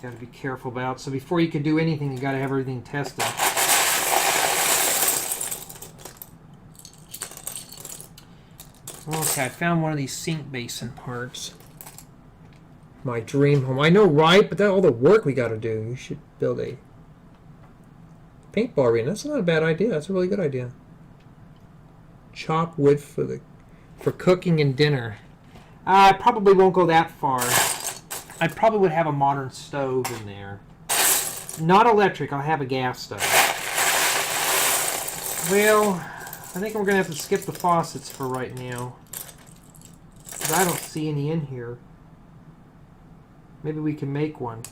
Got to be careful about. So before you can do anything, you got to have everything tested. Okay, I found one of these sink basin parts. My dream home. I know, right? But that all the work we got to do. You should build a paintball arena. That's not a bad idea. That's a really good idea. Chop wood for cooking and dinner. I probably won't go that far. I probably would have a modern stove in there. Not electric. I'll have a gas stove. Well, I think we're going to have to skip the faucets for right now. Because I don't see any in here. Maybe we can make one.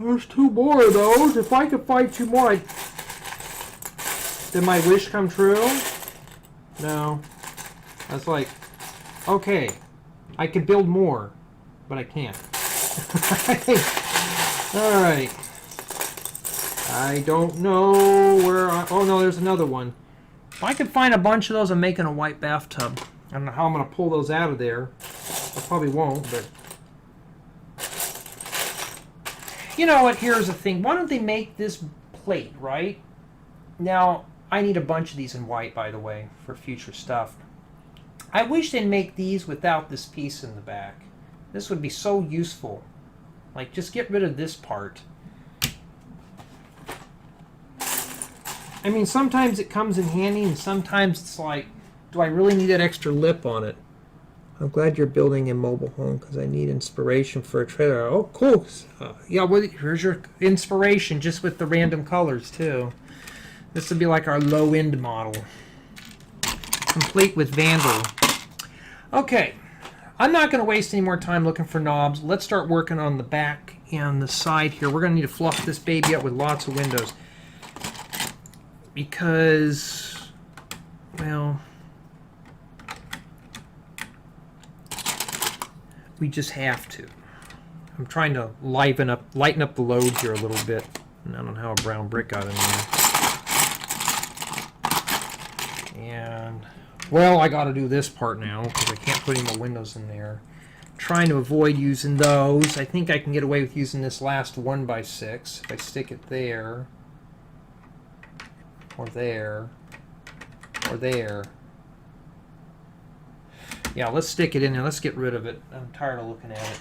There's two more of those. If I could find two more, did my wish come true? No. That's like, okay, I could build more, but I can't. Alright. I don't know where oh no, there's another one. If I could find a bunch of those, I'm making a white bathtub. I don't know how I'm going to pull those out of there. I probably won't, but... You know what, here's the thing. Why don't they make this plate, right? Now, I need a bunch of these in white, by the way, for future stuff. I wish they'd make these without this piece in the back. This would be so useful. Like, just get rid of this part. I mean, sometimes it comes in handy, and sometimes it's like, do I really need that extra lip on it? I'm glad you're building a mobile home because I need inspiration for a trailer. Oh, cool. Yeah, well, here's your inspiration, just with the random colors, too. This would be like our low-end model. Complete with vandal. Okay, I'm not going to waste any more time looking for knobs. Let's start working on the back and the side here. We're going to need to fluff this baby up with lots of windows. Because, well, we just have to. I'm trying to lighten up the load here a little bit. And I don't know how a brown brick got in there. And, well, I got to do this part now because I can't put any more windows in there. I'm trying to avoid using those. I think I can get away with using this last 1x6 if I stick it there. Or there. Or there. Yeah, let's stick it in there. Let's get rid of it. I'm tired of looking at it.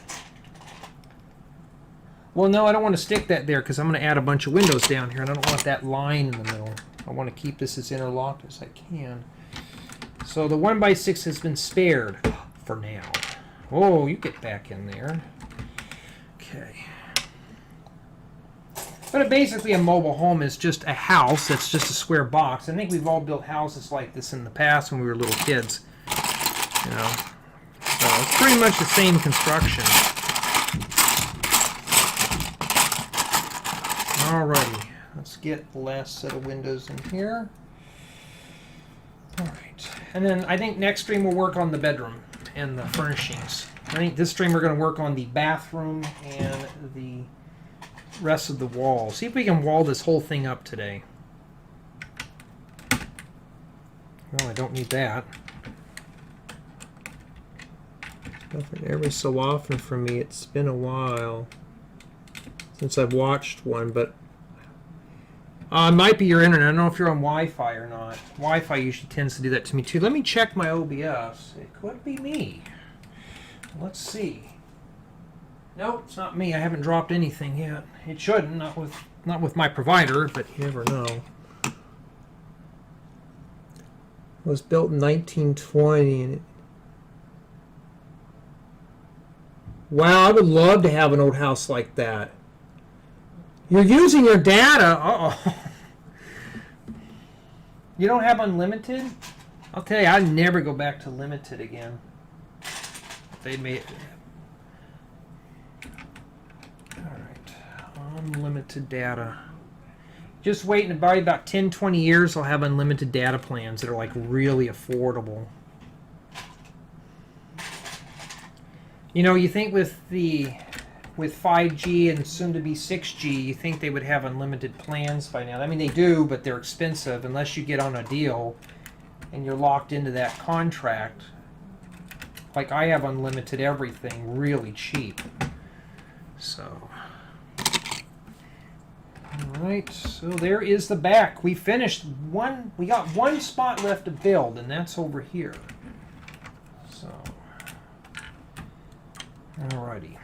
Well, no, I don't want to stick that there because I'm going to add a bunch of windows down here, and I don't want that line in the middle. I want to keep this as interlocked as I can. So the 1x6 has been spared for now. Oh, you get back in there. Okay. But basically a mobile home is just a house that's just a square box. I think we've all built houses like this in the past when we were little kids. You know, so it's pretty much the same construction. Alrighty, let's get the last set of windows in here. Alright, and then I think next stream we'll work on the bedroom and the furnishings. I think this stream we're going to work on the bathroom and the rest of the wall. See if we can wall this whole thing up today. Well, I don't need that. Every so often for me, it's been a while since I've watched one, but it might be your internet. I don't know if you're on Wi-Fi or not. Wi-Fi usually tends to do that to me too. Let me check my OBS. It could be me. Let's see. Nope, it's not me. I haven't dropped anything yet. It shouldn't, not with my provider, but you never know. It was built in 1920, and wow, I would love to have an old house like that. You're using your data. Uh-oh. You don't have unlimited? I'll tell you, I'd never go back to limited again. They made it. Alright. Unlimited data. Just wait in about 10, 20 years, I'll have unlimited data plans that are like really affordable. You know, you think with 5G and soon to be 6G, you think they would have unlimited plans by now. I mean, they do, but they're expensive unless you get on a deal and you're locked into that contract. Like I have unlimited everything, really cheap. So, alright, so there is the back. We finished one, we got one spot left to build, and that's over here. So, alrighty.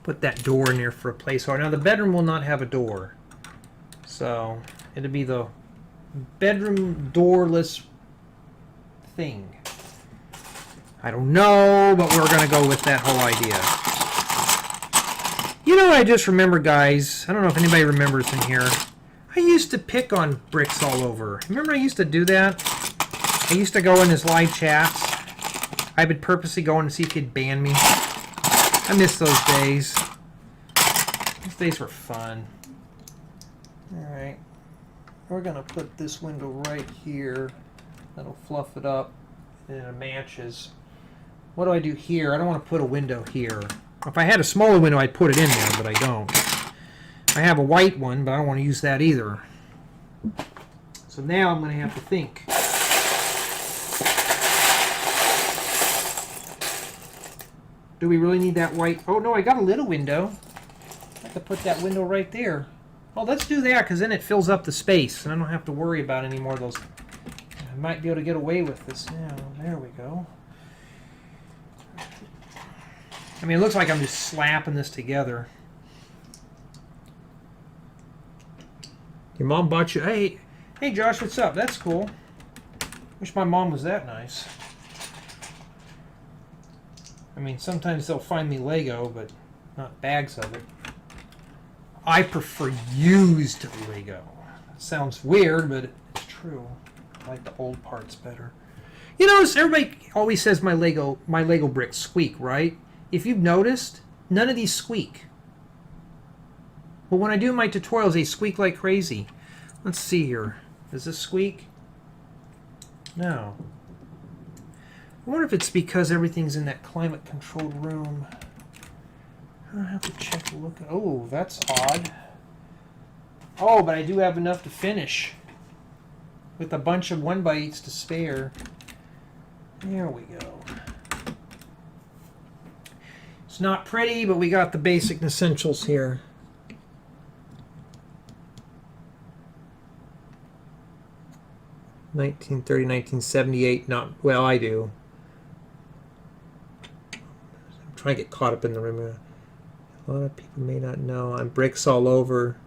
Put that door in there for a placeholder. Now the bedroom will not have a door. So, it'll be the bedroom doorless thing. I don't know, but we're going to go with that whole idea. You know what I just remember, guys? I don't know if anybody remembers in here. I used to pick on bricks all over. Remember I used to do that? I used to go in his live chats. I would purposely go in and see if he'd ban me. I miss those days. Those days were fun. Alright. We're going to put this window right here. That'll fluff it up. And it matches. What do I do here? I don't want to put a window here. If I had a smaller window, I'd put it in there, but I don't. I have a white one, but I don't want to use that either. So now I'm going to have to think. Do we really need that white? Oh, no, I got a little window. I have to put that window right there. Well, let's do that, because then it fills up the space, and I don't have to worry about any more of those. I might be able to get away with this now. There we go. I mean, it looks like I'm just slapping this together. Your mom bought you... Hey Josh, what's up? That's cool. Wish my mom was that nice. I mean, sometimes they'll find me Lego, but not bags of it. I prefer used Lego. Sounds weird, but it's true. I like the old parts better. You know, everybody always says my Lego bricks squeak, right? If you've noticed, none of these squeak. But when I do my tutorials, they squeak like crazy. Let's see here. Does this squeak? No. I wonder if it's because everything's in that climate-controlled room. I have to check a look. Oh, that's odd. Oh, but I do have enough to finish. With a bunch of 1x8s to spare. There we go. It's not pretty, but we got the basic essentials here. (1930, 1978). Not well. I do. I'm trying to get caught up in the room. A lot of people may not know. I'm bricks all over.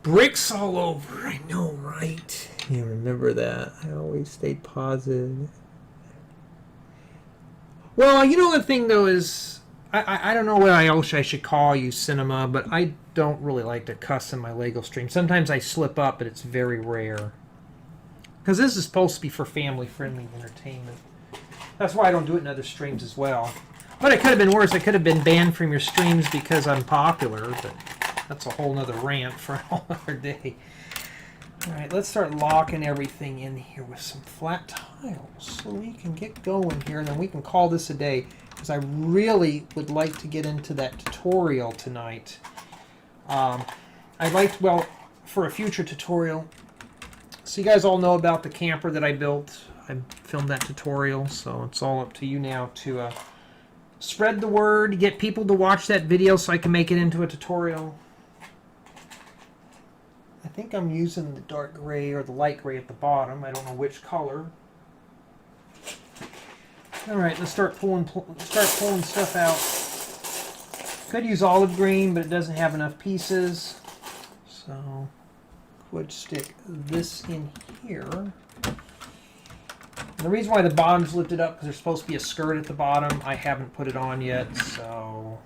Bricks all over. I know, right? You remember that. I always stayed positive. Well, you know the thing though is, I don't know what else I should call you, Cinema, but I don't really like to cuss in my Lego stream. Sometimes I slip up, but it's very rare. Because this is supposed to be for family-friendly entertainment. That's why I don't do it in other streams as well. But it could have been worse. I could have been banned from your streams because I'm popular, but that's a whole nother rant for a whole other day. Alright, let's start locking everything in here with some flat tiles so we can get going here, and then we can call this a day, because I really would like to get into that tutorial tonight. I'd like to, well, for a future tutorial, so you guys all know about the camper that I built. I filmed that tutorial, so it's all up to you now to spread the word, get people to watch that video so I can make it into a tutorial. I think I'm using the dark gray or the light gray at the bottom. I don't know which color. All right, let's start pulling stuff out. Could use olive green, but it doesn't have enough pieces. So, would stick this in here. And the reason why the bottom's lifted up, because there's supposed to be a skirt at the bottom. I haven't put it on yet, so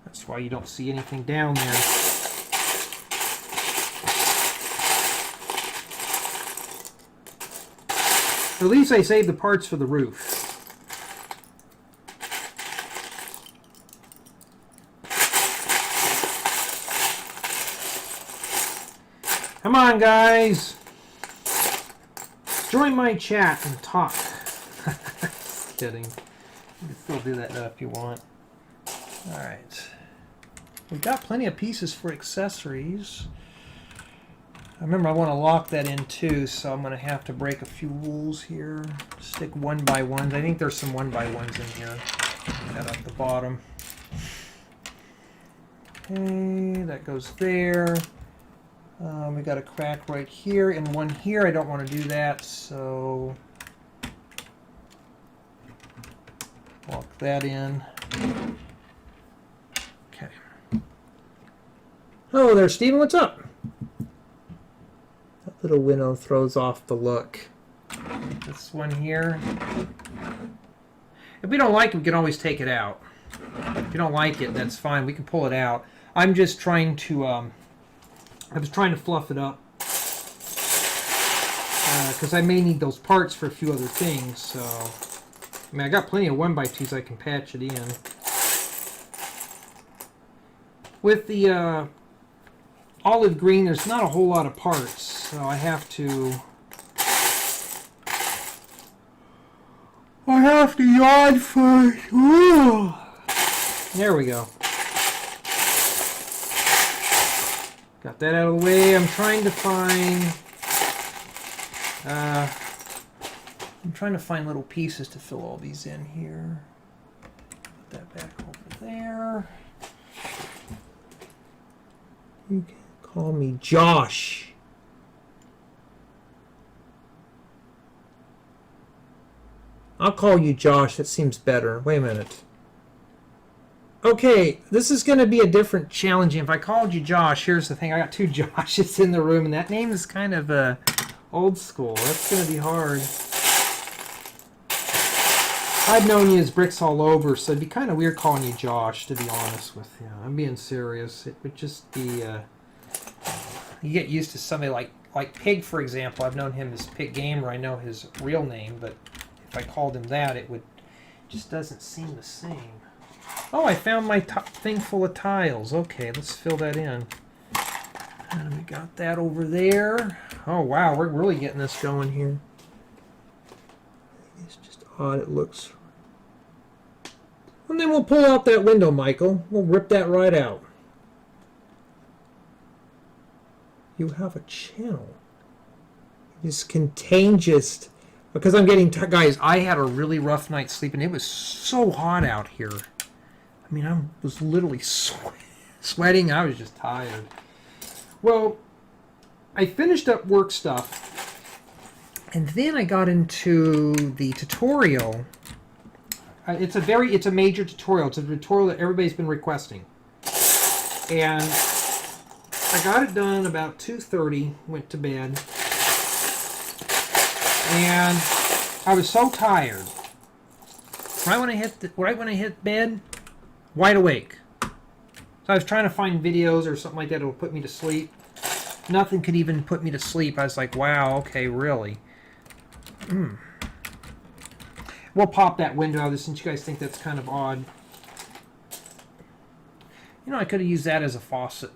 that's why you don't see anything down there. At least I saved the parts for the roof. Come on, guys. Join my chat and talk. Just kidding. You can still do that though if you want. Alright. We've got plenty of pieces for accessories. Remember, I want to lock that in too, so I'm going to have to break a few rules here. Stick 1x1s. I think there's some 1x1s in here. That up the bottom. Okay, that goes there. We got a crack right here and one here. I don't want to do that, so lock that in. Okay. Hello there, Steven. What's up? That little window throws off the look. This one here. If we don't like it, we can always take it out. If you don't like it, that's fine. We can pull it out. I'm just trying to, I was trying to fluff it up. Because I may need those parts for a few other things, so. I mean, I got plenty of 1x2s, I can patch it in. With the olive green, there's not a whole lot of parts, so I have to yawn first. Ooh. There we go. Got that out of the way. I'm trying to find little pieces to fill all these in here. Put that back over there. You can call me Josh. I'll call you Josh. That seems better. Wait a minute. Okay, this is going to be a different challenging. If I called you Josh, here's the thing. I got two Joshes in the room, and that name is kind of old school. That's going to be hard. I've known you as Bricks All Over, so it'd be kind of weird calling you Josh, to be honest with you. I'm being serious. It would just be... you get used to somebody like Pig, for example. I've known him as Pig Gamer. I know his real name, but if I called him that, it would just doesn't seem the same. Oh, I found my thing full of tiles. Okay, let's fill that in. And we got that over there. Oh, wow, we're really getting this going here. It's just odd it looks. And then we'll pull out that window, Michael. We'll rip that right out. You have a channel. It's contagious. Because I'm getting... Guys, I had a really rough night's sleeping. It was so hot out here. I mean, I was literally sweating. I was just tired. Well, I finished up work stuff, and then I got into the tutorial. It's a major tutorial. It's a tutorial that everybody's been requesting, and I got it done about 2:30. Went to bed, and I was so tired. Right when I hit bed, Wide awake. So I was trying to find videos or something like that that would put me to sleep. Nothing could even put me to sleep. I was like, wow, okay, really? We'll pop that window out since you guys think that's kind of odd. You know, I could have used that as a faucet.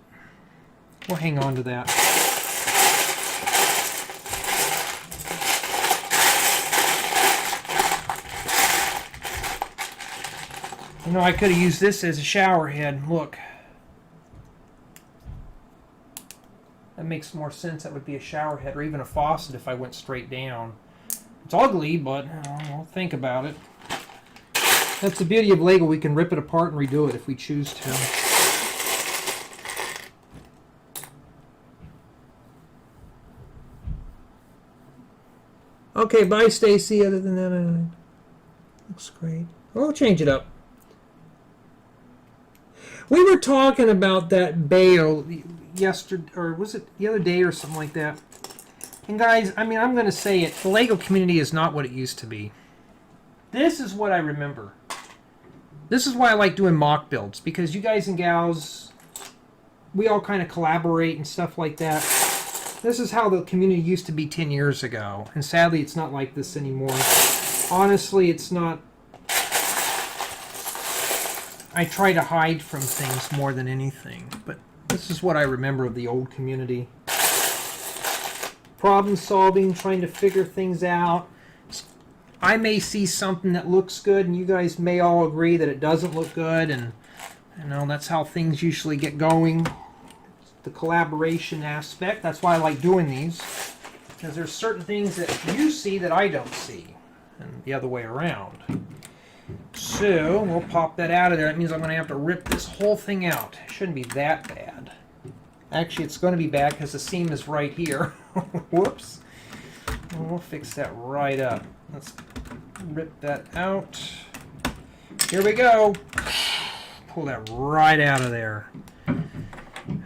We'll hang on to that. You know, I could have used this as a shower head. Look. That makes more sense. That would be a shower head or even a faucet if I went straight down. It's ugly, but we'll think about it. That's the beauty of Lego. We can rip it apart and redo it if we choose to. Okay, bye, Stacy. Other than that, looks great. We'll change it up. We were talking about that bail yesterday, or was it the other day or something like that? And guys, I mean, I'm going to say it. The Lego community is not what it used to be. This is what I remember. This is why I like doing mock builds, because you guys and gals, we all kind of collaborate and stuff like that. This is how the community used to be 10 years ago. And sadly, it's not like this anymore. Honestly, it's not. I try to hide from things more than anything. But this is what I remember of the old community. Problem solving, trying to figure things out. I may see something that looks good, and you guys may all agree that it doesn't look good. And you know, that's how things usually get going. The collaboration aspect. That's why I like doing these, because there's certain things that you see that I don't see, and the other way around. So we'll pop that out of there. That means I'm going to have to rip this whole thing out. It shouldn't be that bad. Actually, it's going to be bad because the seam is right here. Whoops. And we'll fix that right up. Let's rip that out. Here we go. Pull that right out of there.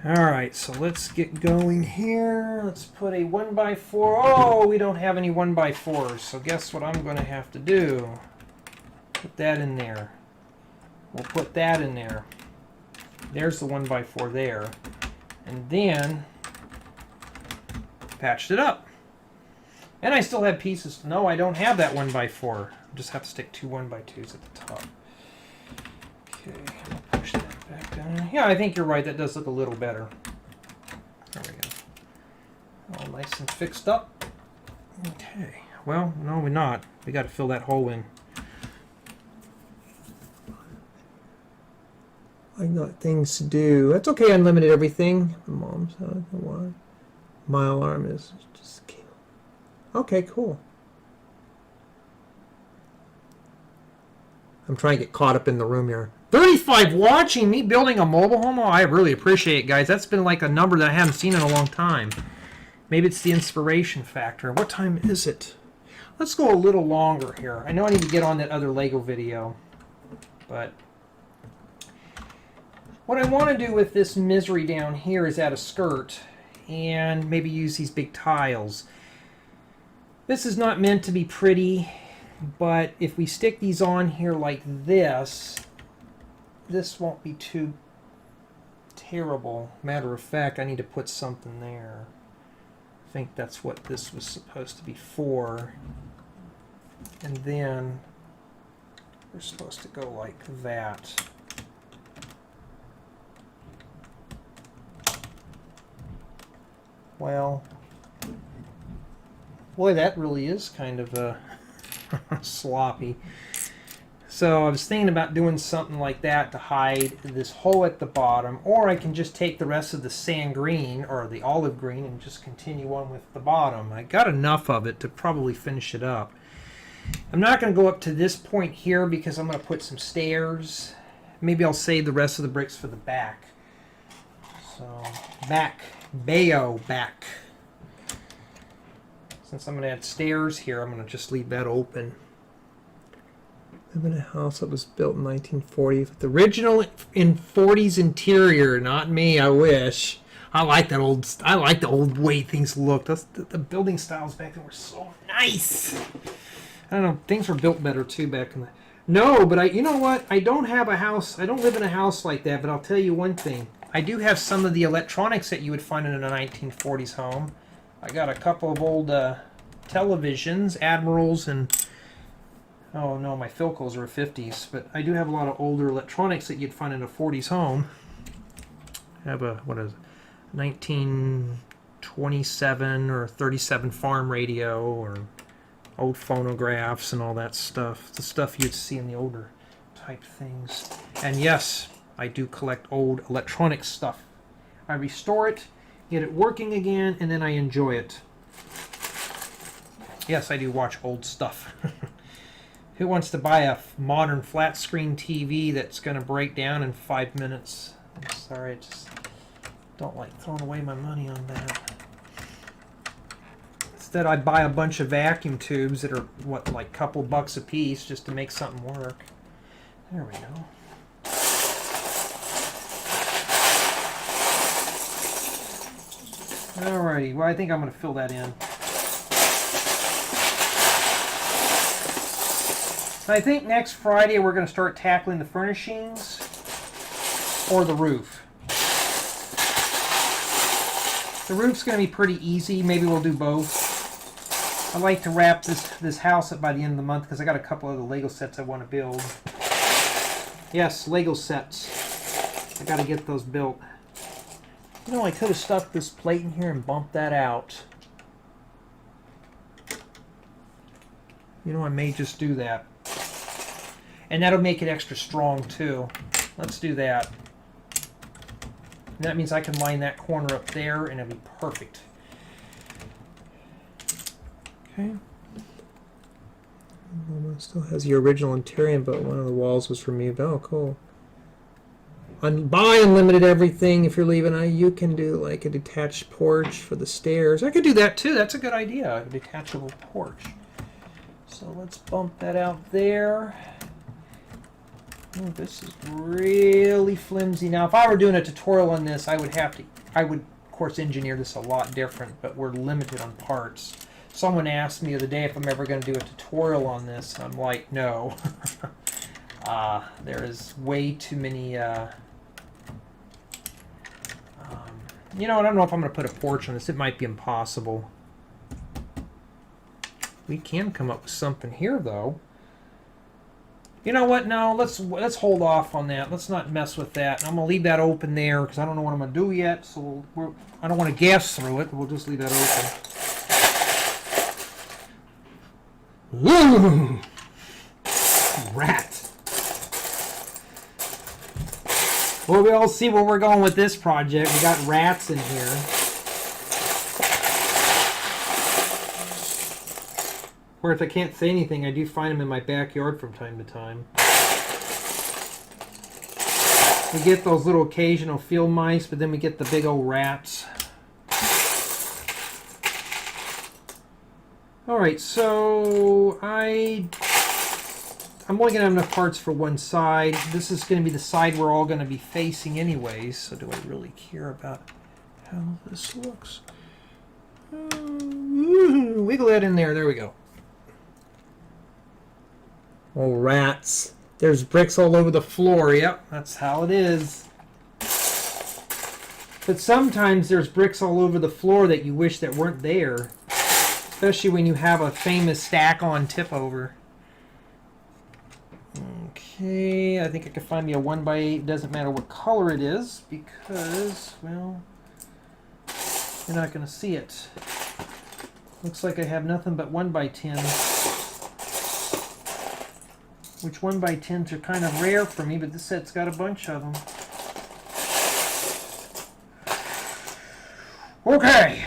Alright, so let's get going here. Let's put a 1x4. Oh, we don't have any 1x4s, so guess what I'm going to have to do? Put that in there. We'll put that in there. There's the 1x4 there. And then patched it up. And I still have pieces. No, I don't have that 1x4. I just have to stick two 1x2s at the top. Okay, I'll push that back down. Yeah, I think you're right. That does look a little better. There we go. All nice and fixed up. Okay. Well, no, we're not. We got to fill that hole in. I got things to do. That's okay, unlimited everything. Mom's I don't know why. My alarm is just kill. Okay, cool. I'm trying to get caught up in the room here. 35 watching me building a mobile home. Oh, I really appreciate it, guys. That's been like a number that I haven't seen in a long time. Maybe it's the inspiration factor. What time is it? Let's go a little longer here. I know I need to get on that other Lego video, but what I want to do with this misery down here is add a skirt and maybe use these big tiles. This is not meant to be pretty, but if we stick these on here like this, this won't be too terrible. Matter of fact, I need to put something there. I think that's what this was supposed to be for. And then we're supposed to go like that. Well, boy, that really is kind of sloppy. So I was thinking about doing something like that to hide this hole at the bottom, or I can just take the rest of the sand green or the olive green and just continue on with the bottom. I got enough of it to probably finish it up. I'm not going to go up to this point here because I'm going to put some stairs. Maybe I'll save the rest of the bricks for the back. So back. Bayo back. Since I'm going to add stairs here, I'm going to just leave that open. I live in a house that was built in 1940 with the original in 40s interior. Not me, I wish. I like that old. I like the old way things looked. The building styles back then were so nice. I don't know. Things were built better too back in the. No, but you know what? I don't have a house. I don't live in a house like that, but I'll tell you one thing. I do have some of the electronics that you would find in a 1940s home. I got a couple of old televisions, Admirals, and oh no, my Philcos are 50s, but I do have a lot of older electronics that you'd find in a 40s home. I have a, what is it, 1927 or 37 farm radio, or old phonographs and all that stuff. The stuff you'd see in the older type things. And yes, I do collect old electronic stuff. I restore it, get it working again, and then I enjoy it. Yes, I do watch old stuff. Who wants to buy a modern flat screen TV that's going to break down in 5 minutes? I'm sorry, I just don't like throwing away my money on that. Instead, I buy a bunch of vacuum tubes that are, what, like a couple bucks a piece just to make something work. There we go. Alrighty, well, I think I'm going to fill that in. So I think next Friday we're going to start tackling the furnishings or the roof. The roof's going to be pretty easy. Maybe we'll do both. I like to wrap this house up by the end of the month because I got a couple of the Lego sets I want to build. Yes, Lego sets. I got to get those built. You know, I could have stuck this plate in here and bumped that out. You know, I may just do that. And that'll make it extra strong too. Let's do that. And that means I can line that corner up there and it'll be perfect. Okay. It still has the original interior, but one of the walls was removed. Oh, cool. Buy unlimited everything. If you're leaving, you can do like a detached porch for the stairs. I could do that too. That's a good idea. A detachable porch. So let's bump that out there. Oh, this is really flimsy. Now, if I were doing a tutorial on this, I would, of course, engineer this a lot different, but we're limited on parts. Someone asked me the other day if I'm ever going to do a tutorial on this. I'm like, no. There is way too many... you know, I don't know if I'm going to put a porch on this. It might be impossible. We can come up with something here, though. You know what? No, let's hold off on that. Let's not mess with that. I'm going to leave that open there because I don't know what I'm going to do yet. So I don't want to gas through it. We'll just leave that open. Ooh! Rat. Well, we'll see where we're going with this project. We got rats in here. Or if I can't say anything, I do find them in my backyard from time to time. We get those little occasional field mice, but then we get the big old rats. Alright, so I'm only going to have enough parts for one side. This is going to be the side we're all going to be facing anyways, so do I really care about how this looks? Wiggle that in there. There we go. Oh, rats. There's bricks all over the floor. Yep, that's how it is. But sometimes there's bricks all over the floor that you wish that weren't there. Especially when you have a famous stack-on tip-over. Okay, I think I can find me a 1x8. Doesn't matter what color it is because, well, you're not going to see it. Looks like I have nothing but 1x10s. Which 1x10s are kind of rare for me, but this set's got a bunch of them. Okay,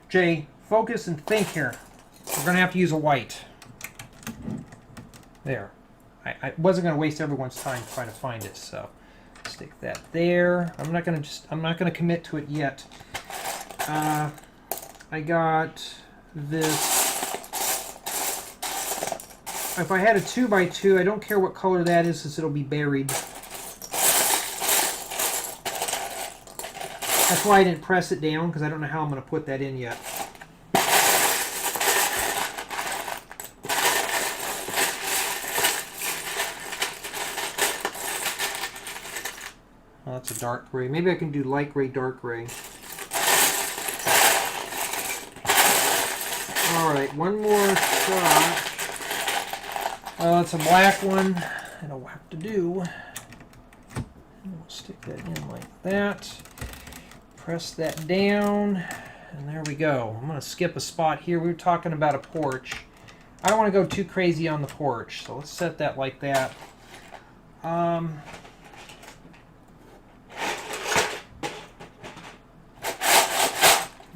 Jay, focus and think here. We're going to have to use a white. There. I wasn't going to waste everyone's time trying to find it, so stick that there. I'm not going to commit to it yet. I got this. If I had a 2x2, I don't care what color that is, since it'll be buried. That's why I didn't press it down, because I don't know how I'm going to put that in yet. Oh, that's a dark gray. Maybe I can do light gray, dark gray. All right, one more shot. It's a black one. That'll have to do. And we'll stick that in like that. Press that down, and there we go. I'm going to skip a spot here. We were talking about a porch. I don't want to go too crazy on the porch, so let's set that like that.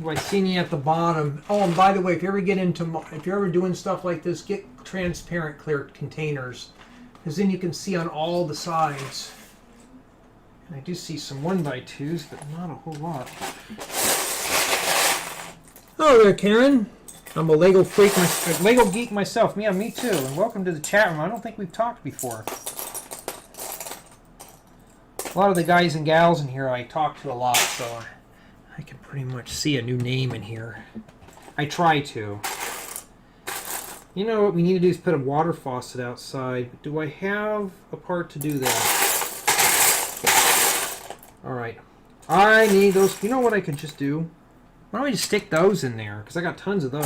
Do I see any at the bottom? Oh, and by the way, if you're ever doing stuff like this, get transparent clear containers, because then you can see on all the sides. And I do see some 1x2s, but not a whole lot. Hello there, Karen. I'm a Lego freak, Lego geek myself. Yeah, me too. And welcome to the chat room. I don't think we've talked before. A lot of the guys and gals in here I talk to a lot, so I can pretty much see a new name in here. I try to. You know what we need to do is put a water faucet outside. But do I have a part to do that? Alright. I need those. You know what I could just do? Why don't we just stick those in there? Because I got tons of those.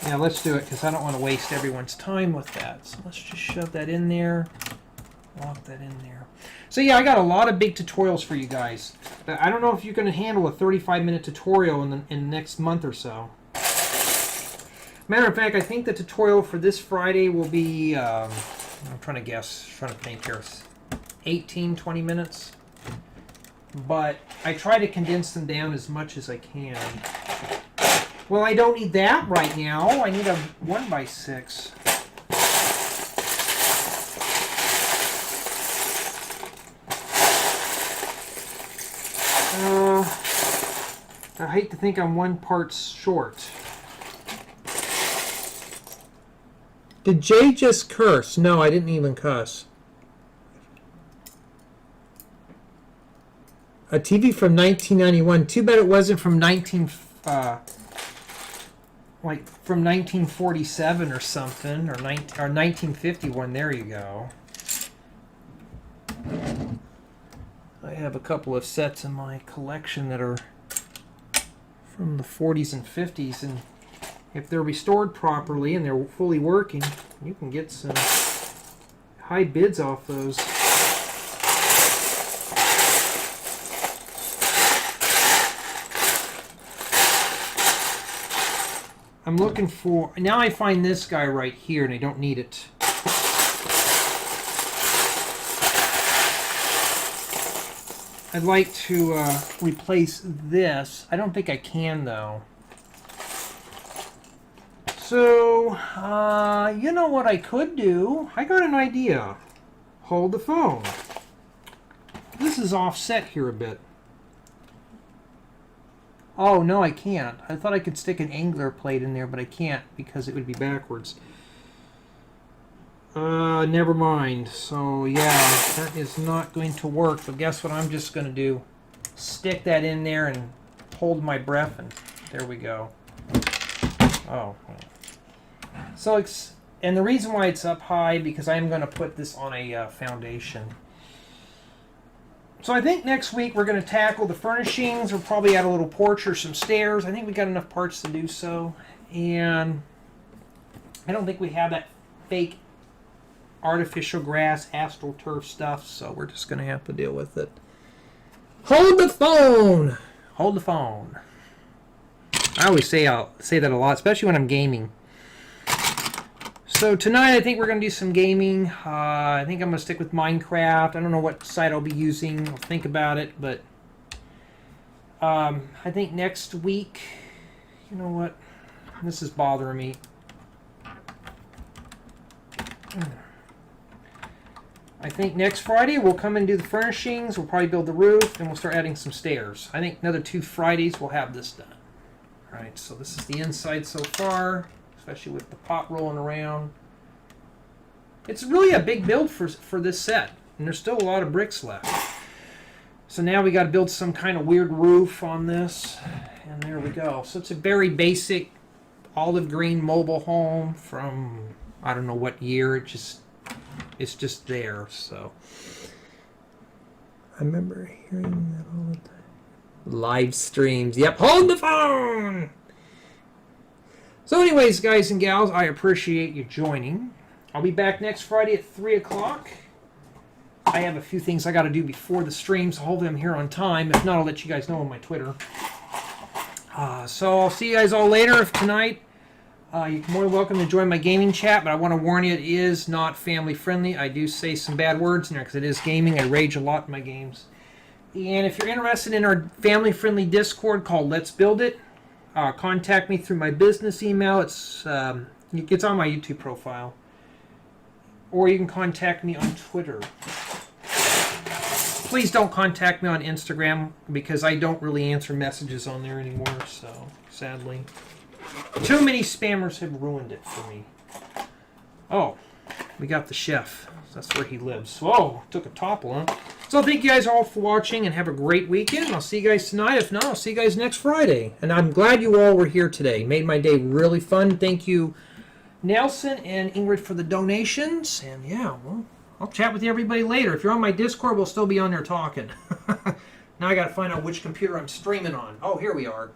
Yeah, let's do it, because I don't want to waste everyone's time with that. So let's just shove that in there. Lock that in there. So yeah, I got a lot of big tutorials for you guys. But I don't know if you can handle a 35-minute tutorial in the next month or so. Matter of fact, I think the tutorial for this Friday will be, I'm trying to guess, trying to think here, 18, 20 minutes. But I try to condense them down as much as I can. Well, I don't need that right now. I need a 1x6. I hate to think I'm one part short. Did Jay just curse? No, I didn't even cuss. A TV from 1991. Too bad it wasn't from 1947 or something, or 1951. There you go. I have a couple of sets in my collection that are from the 40s and 50s, and if they're restored properly and they're fully working, you can get some high bids off those. I'm looking for... Now I find this guy right here, and I don't need it. I'd like to replace this. I don't think I can, though. So, you know what I could do? I got an idea. Hold the phone. This is offset here a bit. Oh, no, I can't. I thought I could stick an angler plate in there, but I can't because it would be backwards. Never mind. So, yeah, that is not going to work. But guess what I'm just going to do? Stick that in there and hold my breath, and there we go. Oh. So, and the reason why it's up high, because I'm going to put this on a foundation. So I think next week we're going to tackle the furnishings. We'll probably add a little porch or some stairs. I think we got enough parts to do so. And I don't think we have that fake artificial grass, astroturf stuff, so we're just going to have to deal with it. Hold the phone! Hold the phone. I always say that a lot, especially when I'm gaming. So tonight I think we're going to do some gaming. I think I'm going to stick with Minecraft. I don't know what site I'll be using. I'll think about it, but I think next week, you know what? This is bothering me. I think next Friday we'll come and do the furnishings. We'll probably build the roof, and we'll start adding some stairs. I think another 2 Fridays we'll have this done. All right, so this is the inside so far, especially with the pot rolling around. It's really a big build for this set, and there's still a lot of bricks left. So now we got to build some kind of weird roof on this. And there we go. So it's a very basic olive green mobile home from, I don't know what year. It's just there. So I remember hearing that all the time. Live streams. Yep. Hold the phone. So anyways, guys and gals, I appreciate you joining. I'll be back next Friday at 3 o'clock. I have a few things I got to do before the stream, so hopefully I'm here on time. If not, I'll let you guys know on my Twitter. So I'll see you guys all later. If tonight, you're more than welcome to join my gaming chat, but I want to warn you, it is not family friendly. I do say some bad words in there because it is gaming. I rage a lot in my games. And if you're interested in our family friendly Discord called Let's Build It, contact me through my business email. It's on my YouTube profile. Or you can contact me on Twitter. Please don't contact me on Instagram because I don't really answer messages on there anymore, so sadly. Too many spammers have ruined it for me. Oh, we got the chef. That's where he lives. Whoa, took a topple, huh? So thank you guys all for watching and have a great weekend. I'll see you guys tonight. If not, I'll see you guys next Friday. And I'm glad you all were here today. Made my day really fun. Thank you, Nelson and Ingrid, for the donations. And yeah, well, I'll chat with everybody later. If you're on my Discord, we'll still be on there talking. Now I got to find out which computer I'm streaming on. Oh, here we are.